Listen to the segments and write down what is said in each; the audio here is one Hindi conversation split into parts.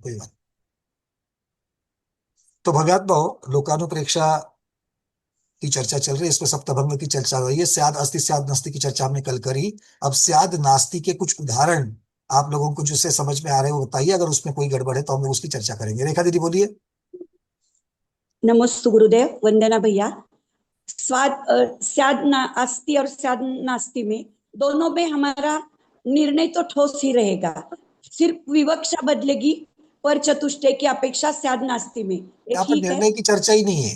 कोई बात। तो भव्यात्मा लोकानुप्रेक्षा की चर्चा चल रही है, इसमें सप्तभंग की चर्चा हो रही है, स्याद अस्ति स्याद नास्ति की चर्चा हमने कल करी। अब स्याद नास्ति के कुछ उदाहरण आप लोगों को जिससे समझ में आ रहे हैं वो बताइए, अगर उसमें कोई गड़बड़ है तो हम लोग उसकी चर्चा करेंगे। रेखा दीदी बोलिए। नमस्ते गुरुदेव, वंदना भैया। स्याद ना आस्ति और स्याद नास्ति में दोनों में हमारा निर्णय तो ठोस ही रहेगा, सिर्फ विवक्षा बदलेगी। पर चतुष्टय की अपेक्षा स्याद नास्ति में ये यहाँ पर ठीक है। निर्णय की चर्चा ही नहीं है।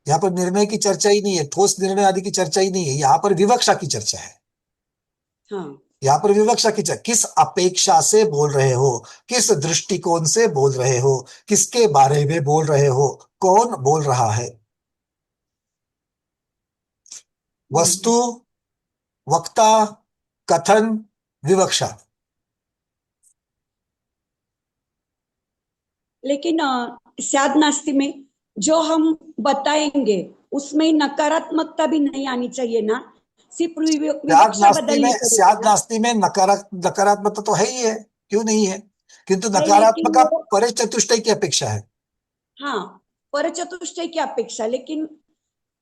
यहाँ पर निर्णय की चर्चा ही नहीं है, ठोस निर्णय आदि की चर्चा ही नहीं है, यहाँ पर विवक्षा की चर्चा है। हाँ। यहाँ पर विवक्षा की चर्चा, किस अपेक्षा से बोल रहे हो, किस दृष्टिकोण से बोल रहे हो, किसके बारे में बोल रहे हो, कौन बोल रहा है। वस्तु, वक्ता, कथन, विवक्षा। लेकिन स्याद नास्ति में जो हम बताएंगे उसमें नकारात्मकता भी नहीं आनी चाहिए ना, सिर्फ त्याग विवक्षा नास्ति में, बदलनी पड़ेगी स्याद ना। नास्ति में नकारात्मकता तो है ही है, क्यों नहीं है। किंतु है लेकिन नकारात्मक वो, परिचतुष्टय की अपेक्षा है। हाँ, पर चतुष्टय की अपेक्षा, लेकिन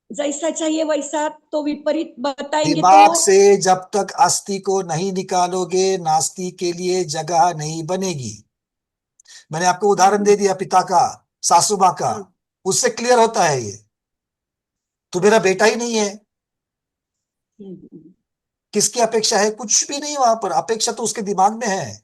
जैसा चाहिए वैसा तो विपरीत बताएंगे तो। दिमाग से जब तक अस्थि को नहीं निकालोगे नास्ति के लिए जगह नहीं बनेगी। मैंने आपको उदाहरण दे दिया पिता का, सासू माँ का, हाँ। उससे क्लियर होता है ये तो मेरा बेटा ही नहीं है। हम्म, किसकी अपेक्षा है, कुछ भी नहीं, वहां पर अपेक्षा तो उसके दिमाग में है।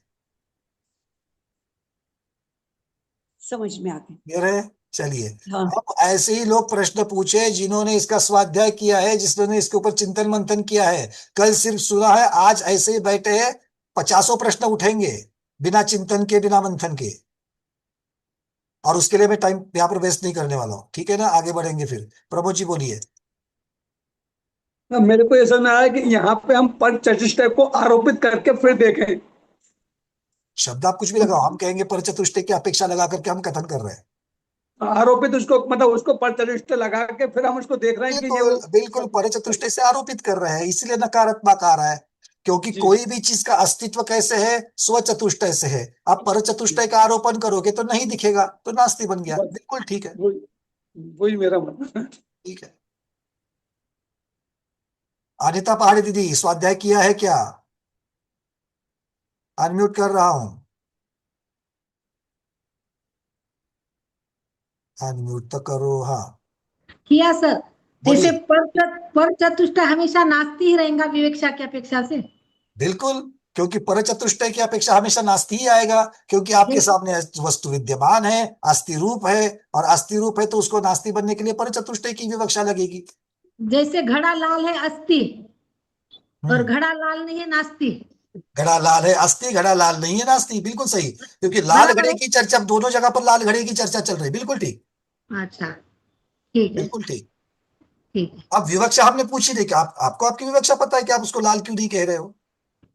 समझ में आ गया। क्लियर है। चलिए। हाँ। अब ऐसे ही लोग प्रश्न पूछे जिन्होंने इसका स्वाध्याय किया है, जिन्होंने इसके ऊपर चिंतन मंथन किया है। कल सिर्फ सुना है, आज ऐसे ही बैठे हैं, पचासों प्रश्न उठेंगे बिना चिंतन के, बिना मंथन के। और उसके लिए मैं टाइम यहाँ पर वेस्ट नहीं करने वाला हूँ, ठीक है ना। आगे बढ़ेंगे फिर। प्रमोद जी बोलिए। अब मेरे को ऐसा ना है कि यहाँ पे हम पर चतुष्टय को आरोपित करके फिर देखें। शब्द आप कुछ भी लगाओ, हम कहेंगे परचतुष्टय की अपेक्षा लगा करके हम कथन कर रहे हैं। आरोपित उसको मतलब उसको पर चतुष्टय लगा के फिर हम उसको देख रहे हैं कि ये बिल्कुल वो बिल्कुल परचतुष्टय से आरोपित कर रहे हैं, इसलिए नकारात्मक आ रहा है। क्योंकि जी कोई भी चीज का अस्तित्व कैसे है, स्वचतुष्टय से है। आप जी। परचतुष्टय का आरोपण करोगे तो नहीं दिखेगा, तो नास्ति बन गया। बस बिल्कुल ठीक है। वही वही मेरा मतलब है। ठीक है। अनिता पहाड़ी दीदी, स्वाध्याय किया है क्या? अनम्यूट कर रहा हूं। अनम्यूट तो करो, हाँ। किया सर। जैसे बोलिए। पर चतुष्टय हमेशा नाचती ही रहेगा विवेक्षा की अपेक्षा से। बिल्कुल। क्योंकि परचतुष्टय की अपेक्षा हमेशा नास्ति ही आएगा, क्योंकि आपके जैसे सामने वस्तु विद्यमान है, अस्थि रूप है। और अस्थि रूप है तो उसको नास्ति बनने के लिए परचतुष्टय की विवक्षा लगेगी। जैसे घड़ा लाल है अस्थि और हम्म। घड़ा लाल नहीं है नास्ति। घड़ा लाल है अस्थि, घड़ा लाल नहीं है नास्ति, बिल्कुल सही। क्योंकि लाल बराबर घड़े है। की चर्चा, दोनों जगह पर लाल घड़े की चर्चा चल रही है, बिल्कुल ठीक। अच्छा, ठीक है। बिल्कुल ठीक। ठीक है। अब विवक्षा हमने पूछी थी कि आपको आपकी विवक्षा पता है कि आप उसको लाल क्यों नहीं कह रहे हो।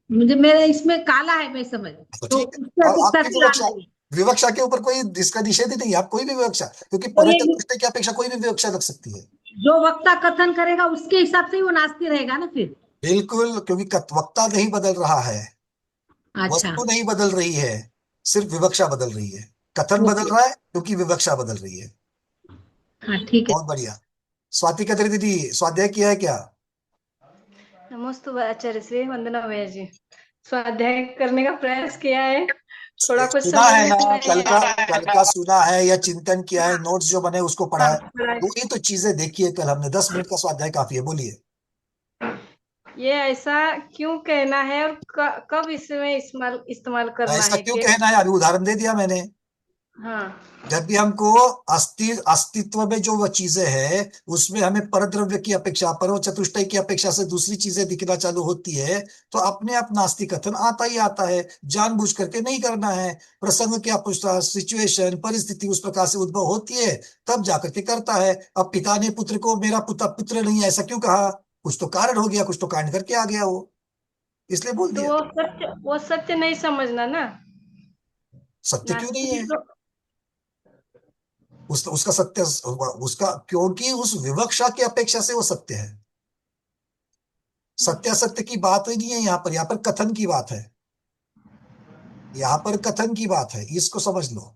मुझे मेरे इसमें काला है मैं समझ, तो तो ठीक है। उससे अब अपेक्षा आपकी से लाल विवक्षा, नहीं है। विवक्षा के ऊपर कोई इसका निषेध ही नहीं है। आप कोई भी विवक्षा, क्योंकि तो ये परचतुष्टय की अपेक्षा कोई भी विवक्षा लग सकती है। जो वक्ता कथन करेगा उसके हिसाब से ही वो नास्ती रहेगा ना फिर। बिल्कुल, क्योंकि वक्ता नहीं बदल रहा है, अच्छा। वस्तु नहीं बदल रही है, सिर्फ विवक्षा बदल रही है। कथन बदल ओके। रहा है क्योंकि विवक्षा बदल रही है। हाँ, ठीक है। बहुत बढ़िया। स्वाति कतरी दीदी, स्वाध्याय किया है क्या? नमस्ते आचार्य श्री वंदना भैया जी। स्वाध्याय करने का प्रयास किया है, थोड़ा कुछ सुना समझ है में ना, नहीं कल का आया। सुना है या चिंतन किया है, नोट्स जो बने उसको पढ़ा हाँ, है। थोड़ा वही तो चीजें देखी है कल हमने, 10 मिनट का स्वाध्याय काफी है। बोलिए। ये ऐसा क्यों कहना है और कब इसमें इस्तेमाल इस्तेमाल करना ऐसा है क्यों कि। कहना है, अभी उदाहरण दे दिया मैंने। हाँ। जब भी हमको अस्तित्व में जो वह चीजें हैं उसमें हमें परद्रव्य की अपेक्षा, पर चतुष्टय की अपेक्षा से दूसरी चीजें दिखना चालू होती है, तो अपने आप नास्तिक कथन आता ही आता है। जानबूझ करके नहीं करना है। प्रसंग क्या पूछता, सिचुएशन परिस्थिति उस प्रकार से उद्भव होती है, तब जाकर के करता है। अब पिता ने पुत्र को मेरा पुत्र पुत्र नहीं है ऐसा क्यों कहा, कुछ तो कारण हो गया, कुछ तो कांड करके आ गया वो, इसलिए बोल तो दिया। वो सत्य नहीं समझना ना। सत्य क्यों नहीं नास्तिक है? तो। उसका सत्य, उसका, क्योंकि उस विवक्षा की अपेक्षा से वो सत्य है। सत्यासत्य की बात ही नहीं है यहाँ पर, यहाँ पर कथन की बात है। यहाँ पर कथन की बात है, इसको समझ लो।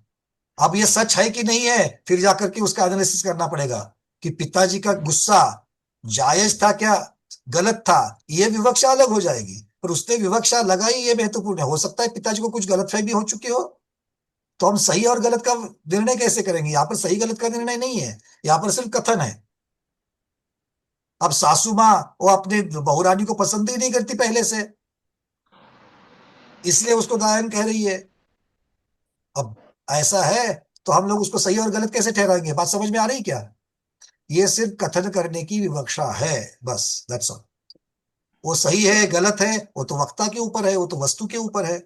अब ये सच है कि नहीं है, फिर जाकर के उसका एनालिसिस करना पड़ेगा कि पिताजी का गुस्सा जायज था क्या, गलत था। ये विवक्षा अलग हो जाएगी, पर उसने विवक्षा लगाई, ये महत्वपूर्ण है। हो सकता है पिताजी को कुछ गलतफहमी हो चुकी हो, तो हम सही और गलत का निर्णय कैसे करेंगे? यहाँ पर सही गलत का निर्णय नहीं है, यहाँ पर सिर्फ कथन है। अब सासू माँ वो अपने बहुरानी को पसंद ही नहीं करती पहले से, इसलिए उसको दायन कह रही है। अब ऐसा है तो हम लोग उसको सही और गलत कैसे ठहराएंगे? बात समझ में आ रही क्या? ये सिर्फ कथन करने की विवक्षा है, बस, दैट्स ऑल। वो सही है गलत है वो तो वक्ता के ऊपर है, वो तो वस्तु के ऊपर है।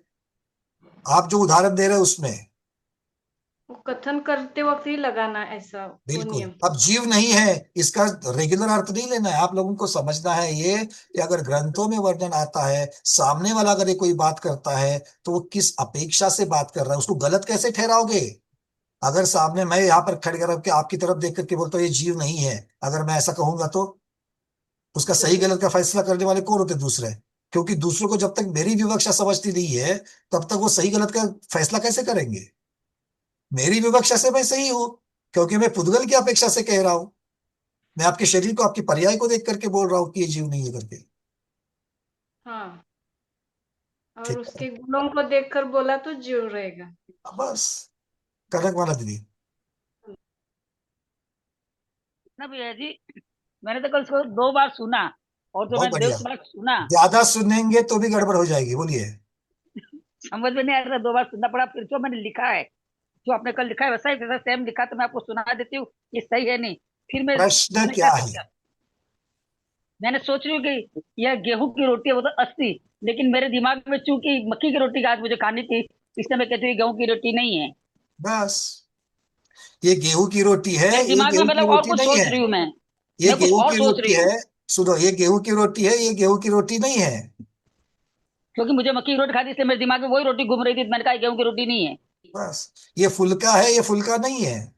आप जो उदाहरण दे रहे हो उसमें वो कथन करते वक्त ही लगाना, ऐसा वो बिल्कुल। नियम। अब जीव नहीं है, इसका रेगुलर अर्थ नहीं लेना है, आप लोगों को समझना है ये कि अगर ग्रंथों में वर्णन आता है, सामने वाला अगर ये कोई बात करता है, तो वो किस अपेक्षा से बात कर रहा है, उसको गलत कैसे ठहराओगे? अगर सामने मैं यहाँ पर खड़े करके आपकी तरफ देख करके बोलता हूँ ये जीव नहीं है, अगर मैं ऐसा कहूंगा तो उसका सही गलत का फैसला करने वाले कौन होते? दूसरे। क्योंकि दूसरों को जब तक मेरी विवक्षा समझती नहीं है, तब तक वो सही गलत का फैसला कैसे करेंगे? मेरी विवक्षा से मैं सही हूं, क्योंकि मैं पुद्गल की अपेक्षा से कह रहा हूं। मैं आपके शरीर को, आपकी पर्याय को देख करके बोल रहा हूं कि ये जीव नहीं है करके। हाँ, और ठीक है, उसके गुणों को देखकर बोला तो जीव रहेगा। बस। कनक माला दीदी। ना भैया जी, मैंने तो कल उसको 2 बार सुना, और जो बहुत मैंने बढ़िया। 2 बार सुना ज्यादा सुनेंगे तो भी गड़बड़ हो जाएगी, बोलिए। समझ में नहीं आ रहा था, 2 बार सुनना पड़ा। फिर जो मैंने लिखा है, जो आपने कल लिखा है वैसा ही वैसा सेम लिखा, तो मैं आपको सुना देती हूँ, ये सही है नहीं। फिर प्रश्न मैंने क्या क्या है? सोचा, मैंने सोच रही हूँ कि यह गेहूं की रोटी है, वो तो 80, लेकिन मेरे दिमाग में चूंकि मक्की की रोटी आज मुझे खानी थी, इसलिए मैं कहती हूँ गेहूं की रोटी नहीं है। बस, ये गेहूं की रोटी है, मेरे ये दिमाग में गेहूं की मतलब और रोटी कुछ नहीं सोच है। रही हूँ ये मैं कुछ गेहूं और की सोच रोटी रही है। हूँ। सुनो, ये गेहूं की रोटी है, ये गेहूं की रोटी नहीं है। क्योंकि मुझे मक्की की रोटी खाती, इसलिए मेरे दिमाग में वही रोटी घूम रही थी, तो मैंने कहा गेहूं की रोटी नहीं है। बस, ये फुल्का है, ये फुल्का नहीं है।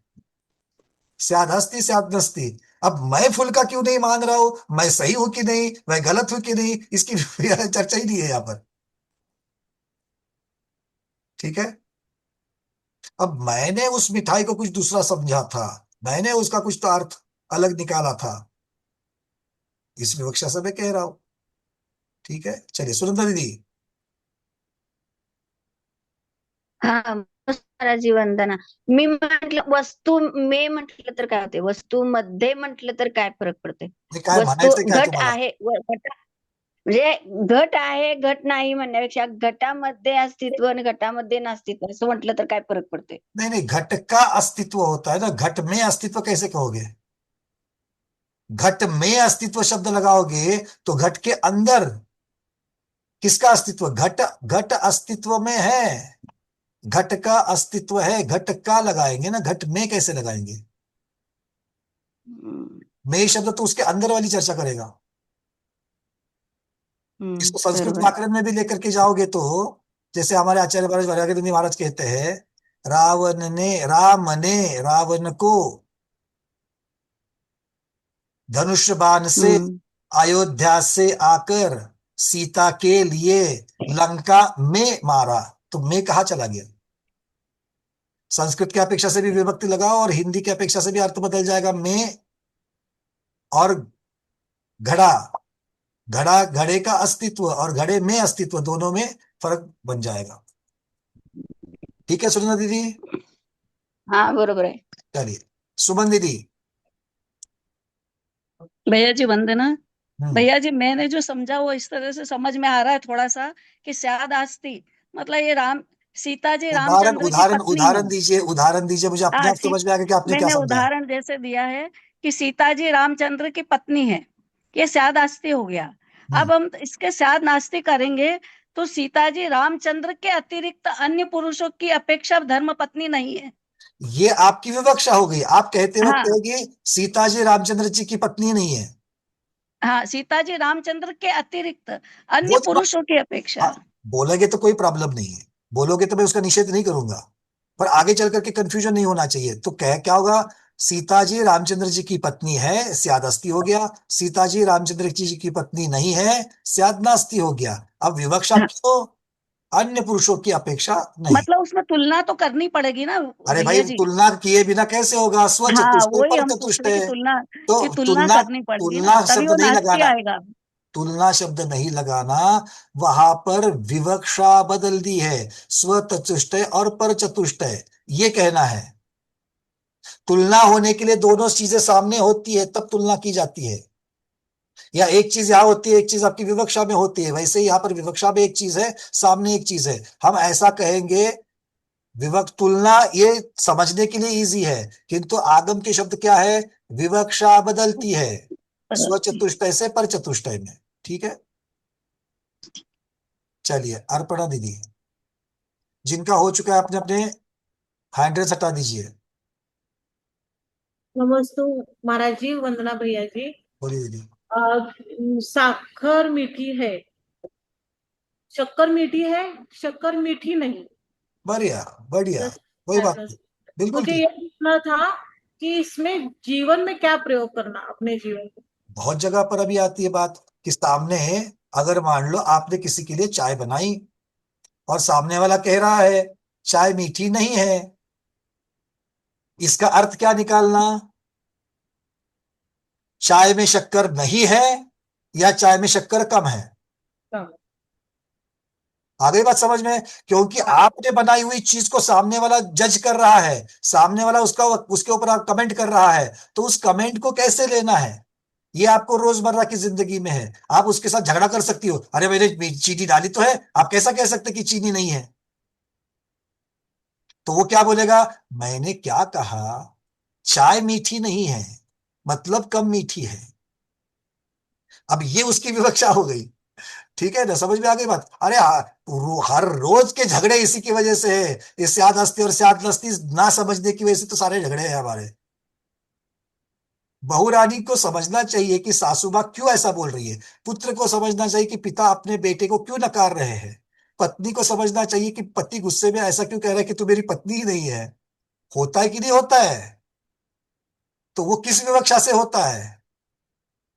स्याद हस्ती स्याद नस्ती। अब मैं फुल्का क्यों नहीं मान रहा हूं, मैं सही हूं कि नहीं, मैं गलत हूं कि नहीं, इसकी चर्चा ही नहीं है यहाँ पर। ठीक है। अब मैंने उस मिठाई को कुछ दूसरा समझा था, मैंने उसका कुछ तो अर्थ अलग निकाला था, इस विवक्षा से मैं कह रहा हूं। ठीक है, चलिए सुनंदा दीदी। हा महाराजी वंदना. मी म्हटलं वस्तू मे म्हटलं तर काय होते, वस्तू मध्ये म्हटलं तर काय फरक पडते? हे काय वस्तू म्हणायचंय काय घट तुम्हाला? आहे म्हणजे घट आहे घट नाही म्हणण्यापेक्षा घटामध्ये अस्तित्व आणि घटामध्ये नास्तित्व असं म्हटलं तर काय फरक पडते? नहीं नहीं, घट का अस्तित्व होता है ना, घट में अस्तित्व कैसे कहोगे? घट में अस्तित्व शब्द लगाओगे तो घट के अंदर किसका अस्तित्व? घट, घट अस्तित्व में है, घट का अस्तित्व है, घट का लगाएंगे ना, घट में कैसे लगाएंगे? में शब्द तो उसके अंदर वाली चर्चा करेगा। इसको संस्कृत बरोबर. व्याकरण में भी लेकर के जाओगे तो, जैसे हमारे आचार्य महाराज वैराग्यनंदी महाराज कहते हैं, राम ने रावण को धनुष बाण से हम्म. अयोध्या से आकर सीता के लिए लंका में मारा, तो में कहा चला गया? संस्कृत की अपेक्षा से भी विभक्ति लगाओ और हिंदी की अपेक्षा से भी अर्थ बदल जाएगा। में और घड़ा, घड़ा, घड़े का अस्तित्व और घड़े में अस्तित्व, दोनों में फर्क बन जाएगा। ठीक है सुनना दीदी। हा बरोबर आहे. चलिए सुमन दीदी। भैया जी वंदना. हम्म, भैया जी मैंने जो समझा वो इस तरह से समझ में आ रहा है थोड़ा सा कि स्याद आस्ती मतलब ये सीता जी उदाहरण रामचंद्र की उदाहरण पत्नी है. उदाहरण दीजिए, उदाहरण दीजिए, मुझे अपने हाँ आप समझ में आ गया कि आपने क्या मैंने समझा। उदाहरण जैसे दिया है कि सीता जी रामचंद्र की पत्नी है, ये स्याद आस्ती हो गया. हम्म, अब हम इसके स्याद नास्ती करेंगे तो सीता जी रामचंद्र के अतिरिक्त अन्य पुरुषों की अपेक्षा धर्म पत्नी नहीं है. ये आपकी विवक्षा हो गई। आप कहते वक्त हाँ कहेगी सीता जी रामचंद्र जी की पत्नी नहीं है। हाँ, सीता जी रामचंद्र के अतिरिक्त अन्य वो तो पुरुषों की अपेक्षा. हाँ, बोलेंगे तो कोई प्रॉब्लम नहीं है, बोलोगे तो मैं उसका निषेध नहीं करूंगा, पर आगे चल करके कंफ्यूजन नहीं होना चाहिए। तो कह क्या होगा? सीता जी रामचंद्र जी की पत्नी है, स्यादस्ती हो गया। सीता जी रामचंद्र जी की पत्नी नहीं है, स्यादनास्ती हो गया। अब विवक्षा हाँ, क्यों? अन्य पुरुषों की अपेक्षा नहीं। मतलब उसमें तुलना तो करनी पड़ेगी ना अरे भैया भाई, जी। तुलना किए बिना कैसे होगा? हाँ स्वचतुष्टय वही पर हम पूछ रहे चतुष्टय। कि तो तुलना तुलना, करनी पड़ेगी ना, तुलना तभी शब्द वो नहीं नास्ती लगाना, आएगा। तुलना शब्द नहीं लगाना, वहां पर विवक्षा बदल दी है, स्व चतुष्टय और पर चतुष्टय ये कहना है। तुलना होने के लिए दोनों चीजें सामने होती है तब तुलना की जाती है, या एक चीज यहाँ होती है एक चीज आपकी विवक्षा में होती है, वैसे ही यहाँ पर विवक्षा में एक चीज है सामने एक चीज है। हम ऐसा कहेंगे, विवक्त तुलना ये समझने के लिए इजी है, किंतु आगम के शब्द क्या है? विवक्षा बदलती है स्व चतुष्टय से पर चतुष्टय में। ठीक है, चलिए अर्पणा दीदी, जिनका हो चुका है अपने अपने हैंड रेस हटा दीजिए। नमस्ते महाराज जी, वंदना भैया जी। बोलिए दीदी। साखर मीठी है, शक्कर मीठी है, शक्कर मीठी नहीं। बढ़िया बढ़िया, जैसे कोई बात ऐसा नहीं, बिल्कुल मुझे ठीक। ये पूछना था कि इसमें जीवन में क्या प्रयोग करना अपने जीवन में। बहुत जगह पर अभी आती है बात कि सामने है, अगर मान लो आपने किसी के लिए चाय बनाई और सामने वाला कह रहा है चाय मीठी नहीं है, इसका अर्थ क्या निकालना? चाय में शक्कर नहीं है या चाय में शक्कर कम है? हाँ, आ गई बात समझ में? क्योंकि आपने बनाई हुई चीज को सामने वाला जज कर रहा है, सामने वाला उसका उसके ऊपर आप कमेंट कर रहा है, तो उस कमेंट को कैसे लेना है ये आपको रोजमर्रा की जिंदगी में है। आप उसके साथ झगड़ा कर सकती हो, अरे मैंने चीनी डाली तो है, आप कैसा कह सकते कि चीनी नहीं है? तो वो क्या बोलेगा? मैंने क्या कहा, चाय मीठी नहीं है मतलब कम मीठी है। अब ये उसकी विवक्षा हो गई। ठीक है ना, समझ में आ गई बात? अरे हर रोज के झगड़े इसी की वजह से है, ये स्याद हस्ती और स्याद नस्ती ना समझने की वजह से तो सारे झगड़े हैं हमारे। बहू रानी को समझना चाहिए कि सासू माँ क्यों ऐसा बोल रही है, पुत्र को समझना चाहिए कि पिता अपने बेटे को क्यों नकार रहे हैं, पत्नी को समझना चाहिए कि पति गुस्से में ऐसा क्यों कह रहा है कि तू मेरी पत्नी ही नहीं है। होता है कि नहीं होता है? तो वो किस विवक्षा से होता है?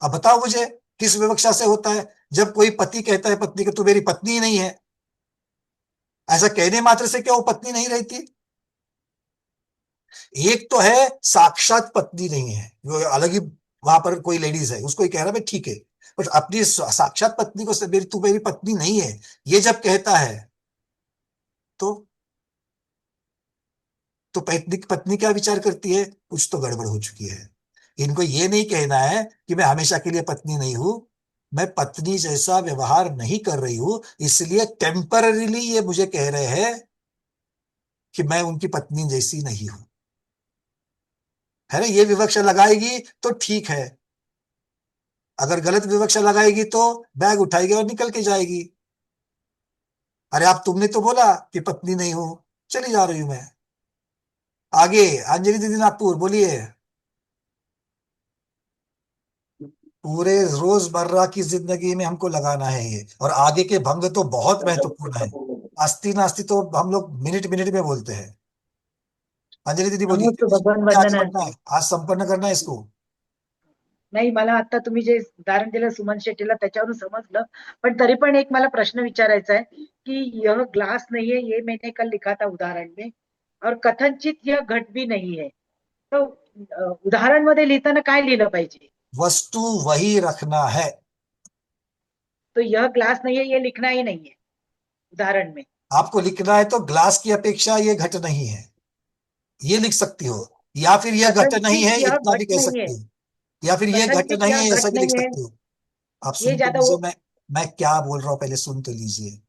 अब बताओ मुझे, किस विवक्षा से होता है जब कोई पति कहता है पत्नी को तू मेरी पत्नी ही नहीं है? ऐसा कहने मात्र से क्या वो पत्नी नहीं रहती? एक तो है साक्षात पत्नी नहीं है, वो अलग ही, वहां पर कोई लेडीज है उसको ही कह रहा है ठीक है, बट अपनी साक्षात पत्नी को मेरी तू मेरी पत्नी नहीं है ये जब कहता है तो पत्नी पत्नी क्या विचार करती है? कुछ तो गड़बड़ हो चुकी है। इनको ये नहीं कहना है कि मैं हमेशा के लिए पत्नी नहीं हूं, मैं पत्नी जैसा व्यवहार नहीं कर रही हूं, इसलिए टेम्पररीली ये मुझे कह रहे हैं कि मैं उनकी पत्नी जैसी नहीं हूं। है ना, ये विवक्षा लगाएगी तो ठीक है, अगर गलत विवक्षा लगाएगी तो बैग उठाएगी और निकल के जाएगी। अरे आप, तुमने तो बोला कि पत्नी नहीं हो, चली जा रही हूं मैं। आगे अंजलि दीदी नागपुर, बोलिए। पूरे रोजमर्रा की जिंदगी में हमको लगाना है ये, और आगे के भंग तो बहुत महत्वपूर्ण है। अस्ति नास्ति तो हम लोग मिनट मिनट में बोलते हैं। अंजलि दीदी बोलिए, नमस्ते भगवान आज वंदना पढ़ना है, आज संपन्न करना है इसको। नाही मला आता तुम्ही जे उदाहरण दिलं सुमन शेट्टीला त्याच्यावरून समजलं, पण तरी पण एक मला प्रश्न विचारायचा है कि यह ग्लास नहीं है, ये मैंने कल लिखा था उदाहरण में, और कथनचित यह घट भी नहीं है, तो उदाहरण मध्ये लिहिताना काय लिहिलं पाहिजे? वस्तु वही रखना है। तो यह ग्लास नहीं है ये लिखना ही नहीं है उदाहरण में। आपको लिखना है तो ग्लास की अपेक्षा ये घट नहीं है, ये लिख सकती हो, या फिर यह घट नहीं कथनचित है यह इतना भी घट कह नहीं है, सकती हो, या फिर ये घट कथनचित नहीं यह है ऐसा घट भी लिख नहीं है, सकते हो। आप ये सुन तो ज्यादा लीजिए, मैं क्या बोल रहा हूं पहले सुन तो लीजिए।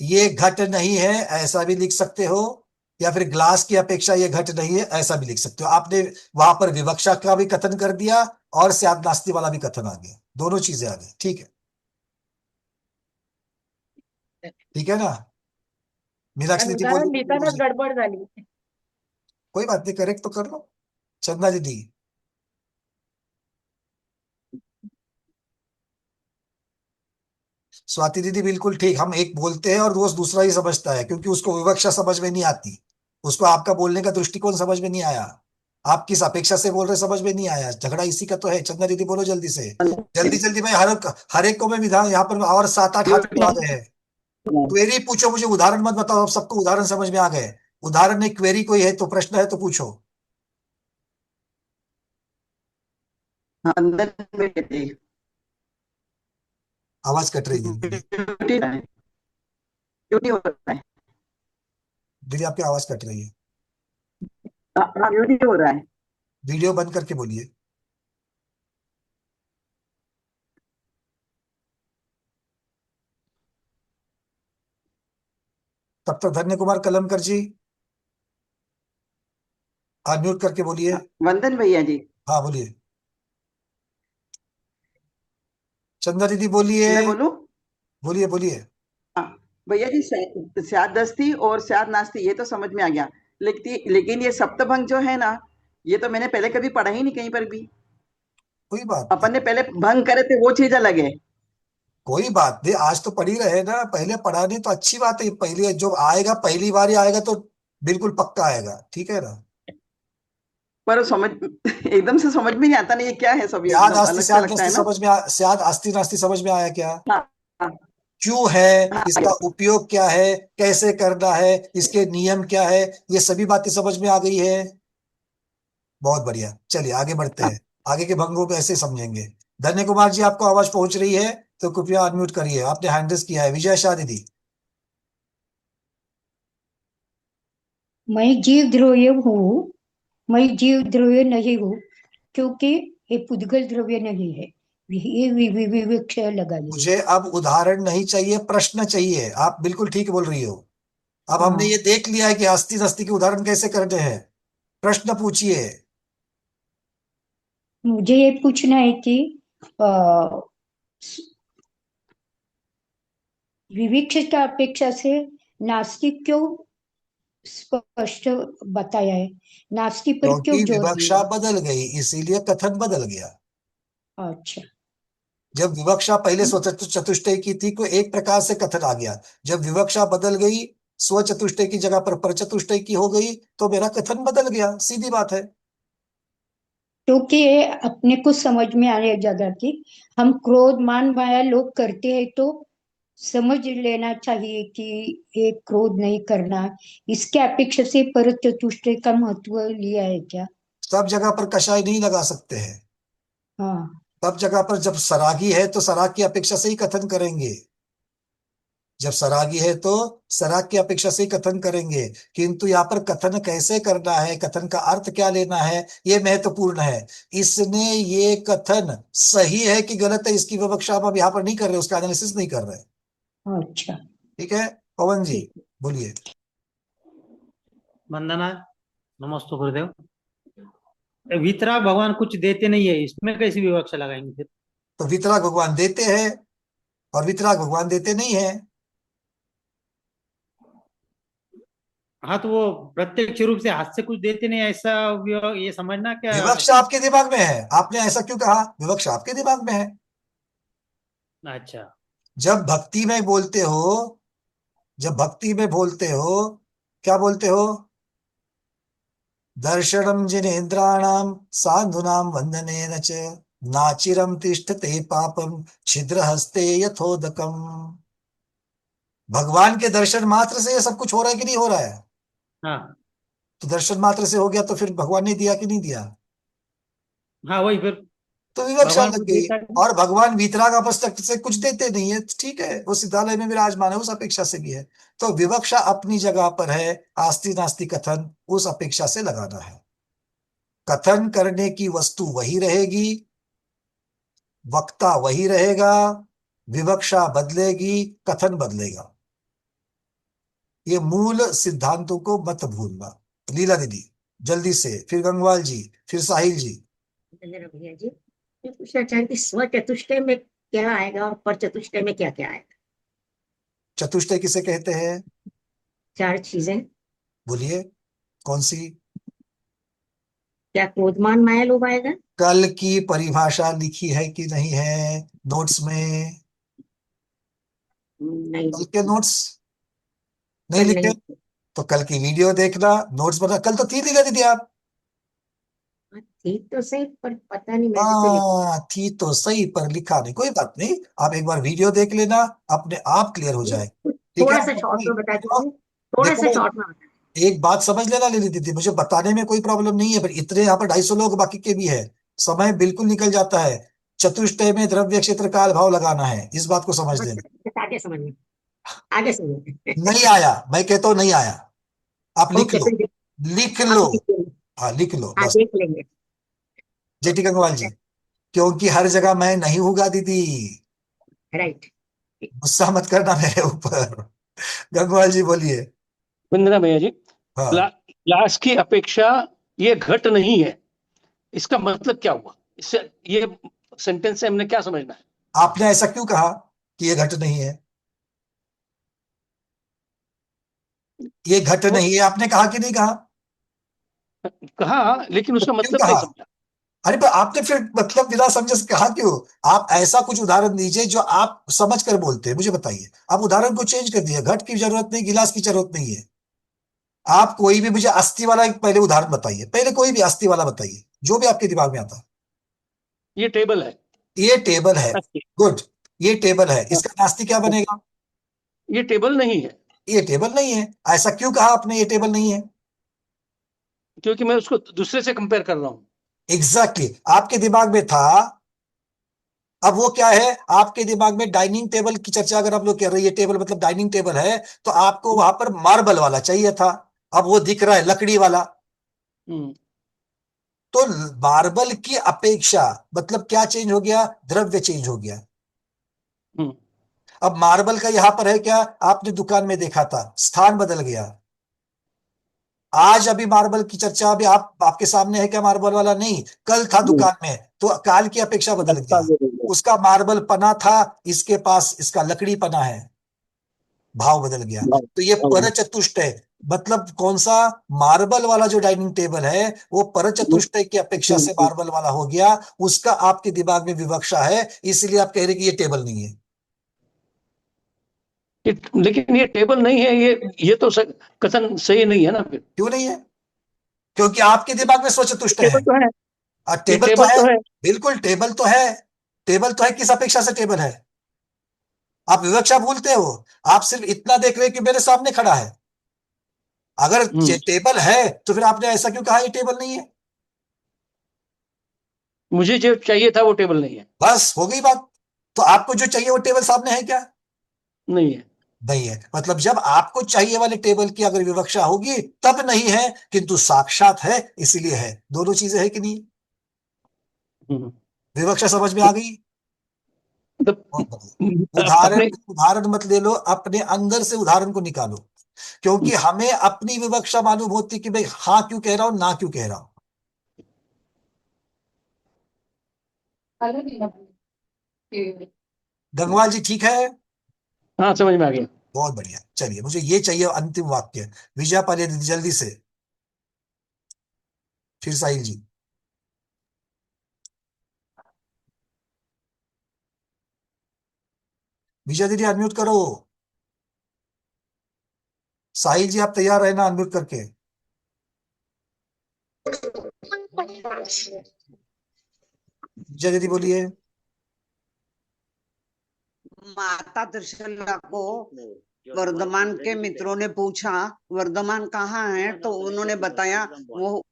ये घट नहीं है ऐसा भी लिख सकते हो, या फिर ग्लास की अपेक्षा ये घट नहीं है ऐसा भी लिख सकते हो। आपने वहां पर विवक्षा का भी कथन कर दिया और स्याद नास्ति वाला भी कथन आ गया, दोनों चीजें आ गई। ठीक है, ठीक है ना? मीनाक्षी कारण दीदी उदाहरण लिहितानाच बोलिए। गडबड झाली। कोई बात नहीं, करेक्ट तो कर लो। चंदा दीदी। स्वाति दीदी बिल्कुल ठीक, हम एक बोलते हैं और दोस्त दूसरा ही समझता है, क्योंकि उसको विवक्षा समझ में नहीं आती, उसको आपका बोलने का दृष्टिकोण समझ में नहीं आया, आप किस अपेक्षा से बोल रहे समझ में नहीं आया। झगड़ा इसी का तो है। चंदा दीदी बोलो जल्दी से, जल्दी जल्दी भाई, हर एक को मैं विधान यहाँ पर और 7-8 हाथ बढ़ा गए हैं। क्वेरी पूछो, मुझे उदाहरण मत बताओ, अब सबको उदाहरण समझ में आ गए। उदाहरण नहीं, क्वेरी कोई है तो, प्रश्न है तो पूछो। हाँ, अंदर बेटे आवाज कट रही है दीदी। ड्यूटी है, ड्यूटी हो रहा है। दीदी आपकी आवाज कट रही है। हाँ, ड्यूटी हो रहा है। वीडियो बंद करके बोलिए। तब तक धन्य कुमार कलमकर जी अनम्यूट करके बोलिए। वंदन भैया जी। हाँ बोलिए। चंदा दीदी बोलिए। मैं बोलूं? बोलिए बोलिए। हाँ भैया जी, स्यादस्ती और स्याद नास्ती ये तो समझ में आ गया, लेकिन ये सप्तभंग जो है ना, ये तो मैंने पहले कभी पढ़ा ही नहीं कहीं पर भी। कोई बात नहीं। अपन ने पहले भंग करे थे वो चीज अलग है। कोई बात नहीं, आज तो पढ़ ही रहे ना, पहले पढ़ा नहीं तो अच्छी बात है। पहले जो आएगा, पहली बार ही आएगा तो बिल्कुल पक्का आएगा, ठीक है ना। पर समझ एकदम से समझ में नहीं आता ना, ये क्या है, सब स्याद एकदम आस्ती अलग सा स्याद लगता नस्ती है ना। समझ में स्याद आस्ती नास्ती समझ में आया क्या? हाँ हाँ क्यों है, हाँ इसका उपयोग क्या है, कैसे करना है, इसके नियम क्या है, ये सभी बातें समझ में आ गई है। बहुत बढ़िया, चलिए आगे बढ़ते हाँ। हैं। आगे के भंगों पे ऐसे समझेंगे। धन्य कुमार जी आपको आवाज पहुंच रही है तो कृपया अनम्यूट करिए, आपने हैंड रेज किया है। विजय शाह दीदी। मैं जीव द्रव्य हूँ, मैं जीव द्रव्य नहीं हूँ, क्योंकि ये पुद्गल द्रव्य नहीं है। ये विवक्ष लगाइए। मुझे अब उदाहरण नहीं चाहिए, प्रश्न चाहिए। आप बिल्कुल ठीक बोल रही हो। अब हमने हाँ, ये देख लिया है कि हस्ती नस्ती के उदाहरण कैसे करने हैं। प्रश्न पूछिए। मुझे ये पूछना है कि अ, विवक्षित अपेक्षा से नास्तिक क्यों स्पष्ट बताया है, नास्तिक पर क्यों क्योंकि जोर दिया विवक्षा है? बदल गई, इसीलिए कथन बदल गया। अच्छा। जब विवक्षा पहले स्वतंत्र चतुष्टय की थी, कोई एक प्रकार से कथन आ गया। जब विवक्षा बदल गई, स्व चतुष्टय की जगह पर चतुष्टय की हो गई, तो मेरा कथन बदल गया, सीधी बात है। क्योंकि ये अपने को समझ में आने जगह की हम क्रोध मान माया लोग करते हैं तो समझ लेना चाहिए कि ये क्रोध नहीं करना, इसके अपेक्षा से पर चतुष्टय का महत्व लिया है क्या? सब जगह पर कषाय नहीं लगा सकते हैं। हाँ। सब जगह पर जब सरागी है तो सराग की अपेक्षा से ही कथन करेंगे। जब सरागी है तो सराग की अपेक्षा से ही कथन करेंगे। किंतु यहाँ पर कथन कैसे करना है, कथन का अर्थ क्या लेना है, ये महत्वपूर्ण है। इसने ये कथन सही है कि गलत है, इसकी विवक्षा हम अब यहाँ पर नहीं कर रहे, उसका एनालिसिस नहीं कर रहे। अच्छा। ठीक है, पवन जी ठीक। बोलिए। वंदना, नमस्ते गुरुदेव। वितराग भगवान कुछ देते नहीं है, इसमें कैसी विवक्षा लगाएंगे फिर? तो वितराग भगवान देते हैं और वितराग भगवान देते नहीं है। हाँ, तो वो प्रत्यक्ष रूप से हाथ से कुछ देते नहीं, ऐसा ये समझना क्या? विवक्षा आपके दिमाग में है, आपने ऐसा क्यों कहा? विवक्षा आपके दिमाग में है। अच्छा। जब भक्ति में बोलते हो, जब भक्ति में बोलते हो, क्या बोलते हो? दर्शनम जिनेन्द्राणाम साधुनाम वंदनेन च नाचिरम तिष्ठते पापम छिद्र हस्ते यथोदकम। भगवान के दर्शन मात्र से ये सब कुछ हो रहा है कि नहीं हो रहा है? हाँ तो दर्शन मात्र से हो गया तो फिर भगवान ने दिया कि नहीं दिया? हाँ, वही फिर तो विवक्षा भगवान लग को गई। देता है। और भगवान वीतराग अवस्था से कुछ देते नहीं है, ठीक है, वो सिद्धालय में विराजमान है, उस अपेक्षा से भी है। तो विवक्षा अपनी जगह पर है, आस्ति नास्ति कथन उस अपेक्षा से लगाना है। कथन करने की वस्तु वही रहेगी, वक्ता वही रहेगा, विवक्षा बदलेगी, कथन बदलेगा। ये मूल सिद्धांतों को मत भूलना। लीला दीदी जल्दी से, फिर गंगवाल जी, फिर साहिल जी। मेरा भैया जी, मैं पूछना चाहती थी, स्व चतुष्टय में क्या आएगा और पर चतुष्टय में क्या क्या आएगा? चतुष्टय किसे कहते हैं? चार चीजें। बोलिए कौन सी? क्या क्रोधमान माया लोभ आएगा? कल की परिभाषा लिखी है कि नहीं है नोट्स में? नहीं कल के लिखी। नोट्स नहीं कल लिखे? नहीं। तो कल की वीडियो देखना, नोट्स बना। कल तो थी लीला दीदी आप। थी तो सही, पर पता नहीं मैंने तो लिखा। हाँ थी तो सही पर लिखा नहीं, कोई बात नहीं, आप एक बार वीडियो देख लेना, अपने आप क्लियर हो जाए। ठीक थोड़ा है। सा शॉर्ट में बता दीजिए, थोड़ा देखो सा भाई, शॉर्ट में बता एक बात समझ लेना लेनी दीदी, मुझे बताने में कोई प्रॉब्लम नहीं है, पर इतने यहाँ पर 250 लोग बाकी के भी है, समय बिल्कुल निकल जाता है। चतुष्टय में द्रव्य क्षेत्र काल भाव लगाना है, इस बात को समझ बस लेना। बस आगे समझिए, आगे समझिए। नहीं आया, मैं कहता हूं नहीं आया, आप लिख ओके लो, फिर लिख आप लो। लिख लेंगे। हाँ लिख लो हाँ बस। देख लेंगे। जेटी गंगवाल जी, क्योंकि हर जगह मैं नहीं हूँगा दीदी, राइट। गुस्सा मत करना मेरे ऊपर। गंगवाल जी बोलिए। वंदना भैया जी, हाँ क्लास की अपेक्षा ये घट नहीं है, इसका मतलब क्या हुआ? इससे ये सेंटेंस से हमने क्या समझना है? आपने ऐसा क्यों कहा कि ये घट नहीं है? ये घट नहीं है आपने कहा कि नहीं कहा? कहा, लेकिन तो उसका क्यों मतलब कहा? नहीं समझा। अरे पर आपने फिर मतलब बिना समझे से कहा क्यों? आप ऐसा कुछ उदाहरण दीजिए जो आप समझ कर बोलते हैं, मुझे बताइए। आप उदाहरण को चेंज कर दिए, घट की जरूरत नहीं, गिलास की जरूरत नहीं है। आप कोई भी मुझे अस्थि वाला एक पहले उदाहरण बताइए, पहले कोई भी अस्थि वाला बताइए, जो भी आपके दिमाग में आता है। ये टेबल है। ये टेबल है, गुड, ये टेबल है, इसका नास्ति क्या बनेगा? ये टेबल नहीं है। ये टेबल नहीं है। ऐसा क्यों कहा आपने ये टेबल नहीं है? क्योंकि मैं उसको दूसरे से कंपेयर कर रहा हूं। एग्जैक्टली आपके दिमाग में था। अब वो क्या है, आपके दिमाग में डाइनिंग टेबल की चर्चा अगर आप लोग कर रहे हैं, ये टेबल मतलब डाइनिंग टेबल है, तो आपको वहां पर मार्बल वाला चाहिए था, अब वो दिख रहा है लकड़ी वाला। तो मार्बल की अपेक्षा मतलब क्या चेंज हो गया? द्रव्य चेंज हो गया। अब मार्बल का यहां पर है क्या, आपने दुकान में देखा था, स्थान बदल गया। आज अभी मार्बल की चर्चा अभी आपके सामने है क्या? मार्बल वाला नहीं, कल था दुकान में, तो काल की अपेक्षा बदल गया। उसका मार्बल पना था, इसके पास इसका लकड़ी पना है, भाव बदल गया। तो ये परचतुष्टय मतलब कौन सा? मार्बल वाला जो डाइनिंग टेबल है वो परचतुष्टय की अपेक्षा से मार्बल वाला हो गया, उसका आपके दिमाग में विवक्षा है, इसलिए आप कह रहे कि ये टेबल नहीं है। लेकिन ये टेबल नहीं है, ये तो कथन सही नहीं है ना फिर। क्यों नहीं है? क्योंकि आपके दिमाग में स्वचतुष्टय है। टेबल तो है। टेबल तो है, बिल्कुल टेबल तो है। टेबल तो है, किस अपेक्षा से टेबल है? आप विवक्षा भूलते हो, आप सिर्फ इतना देख रहे हो कि मेरे सामने खड़ा है। अगर ये टेबल है तो फिर आपने ऐसा क्यों कहा ये टेबल नहीं है? मुझे जो चाहिए था वो टेबल नहीं है। बस हो गई बात। तो आपको जो चाहिए वो टेबल सामने है क्या? नहीं है। नहीं है, मतलब जब आपको चाहिए वाले टेबल की अगर विवक्षा होगी तब नहीं है, किंतु साक्षात है इसीलिए है। दोनों चीजें है कि नहीं? विवक्षा समझ में आ गई? उदाहरण मत ले लो, अपने अंदर से उदाहरण को निकालो, क्योंकि हमें अपनी विवक्षा मालूम होती कि भाई हाँ क्यों कह रहा हूं, ना क्यों कह रहा हूं। गंगवाल जी ठीक है? हाँ समझ में आ गया। बहुत बढ़िया, चलिए मुझे ये चाहिए अंतिम वाक्य। विजया पालिया दीदी जल्दी से, फिर साहिल जी। विजया दीदी अनम्यूट करो। साहिल जी आप तैयार रहना अनम्यूट करके। विजया दीदी बोलिए। माता त्रिशला को वर्धमान के मित्रों ने पूछा वर्धमान कहाँ है, तो उन्होंने बताया वो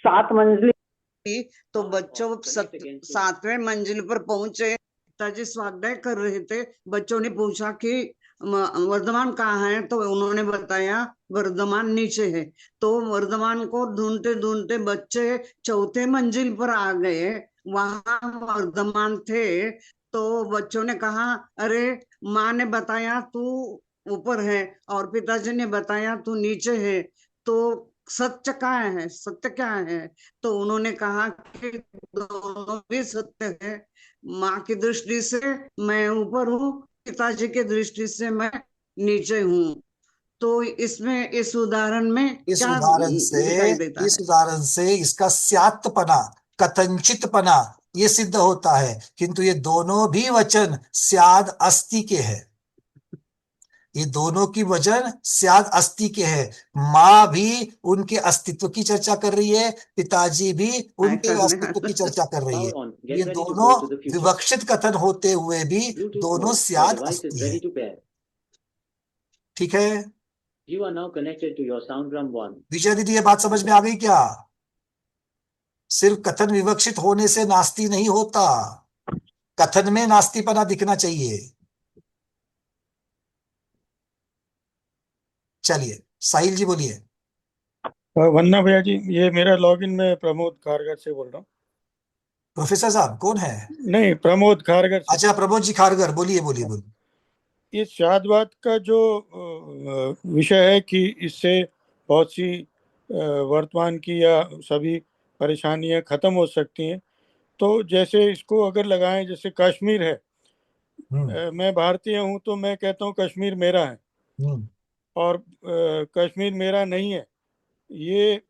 7 मंजिल थी। तो बच्चों 7वें मंजिल पर पहुंचे, पिताजी स्वाध्याय कर रहे थे। बच्चों ने पूछा कि वर्धमान कहाँ है, तो उन्होंने बताया वर्धमान नीचे है। तो वर्धमान को ढूंढते ढूंढते बच्चे 4थे मंजिल पर आ गए, वहां वर्धमान थे। तो बच्चों ने कहा अरे माँ ने बताया तू ऊपर है और पिताजी ने बताया तू नीचे है, तो सत्य क्या है, सत्य क्या है? तो उन्होंने कहा कि दोनों भी सत्य है। माँ की दृष्टि से मैं ऊपर हूँ, पिताजी की दृष्टि से मैं नीचे हूँ। तो इसमें इस उदाहरण में क्या दिखाई देता है? इस उदाहरण से इसका स्यात्पना, कथंचितपना ये सिद्ध होता है, किंतु ये दोनों भी वचन स्याद अस्ति के हैं। ये दोनों की वचन स्याद अस्ति के हैं। माँ भी उनके अस्तित्व की चर्चा कर रही है, पिताजी भी उनके अस्तित्व की चर्चा कर रही है। ये दोनों विवक्षित कथन होते हुए भी दोनों स्याद अस्ति है। ठीक है You are now connected to your SoundDrum 1. विजय दीदी, ये बात समझ में आ गई क्या? सिर्फ कथन विवक्षित होने से नास्ती नहीं होता, कथन में नास्तीपना दिखना चाहिए। चलिए साहिल जी बोलिए। वंदना भैया जी, ये मेरा लॉगिन में प्रमोद खारगर से बोल रहा हूँ। प्रोफेसर साहब कौन है? नहीं, प्रमोद खारगर से। अच्छा प्रमोद जी खारगर, बोलिए बोलिए बोलिए। ये शादवाद का जो विषय है कि इससे बहुत सी वर्तमान की या सभी परेशानियां खत्म हो सकती हैं, तो जैसे इसको अगर लगाएं, जैसे कश्मीर है, मैं भारतीय हूं तो मैं कहता हूं कश्मीर मेरा है, और कश्मीर मेरा नहीं है, ये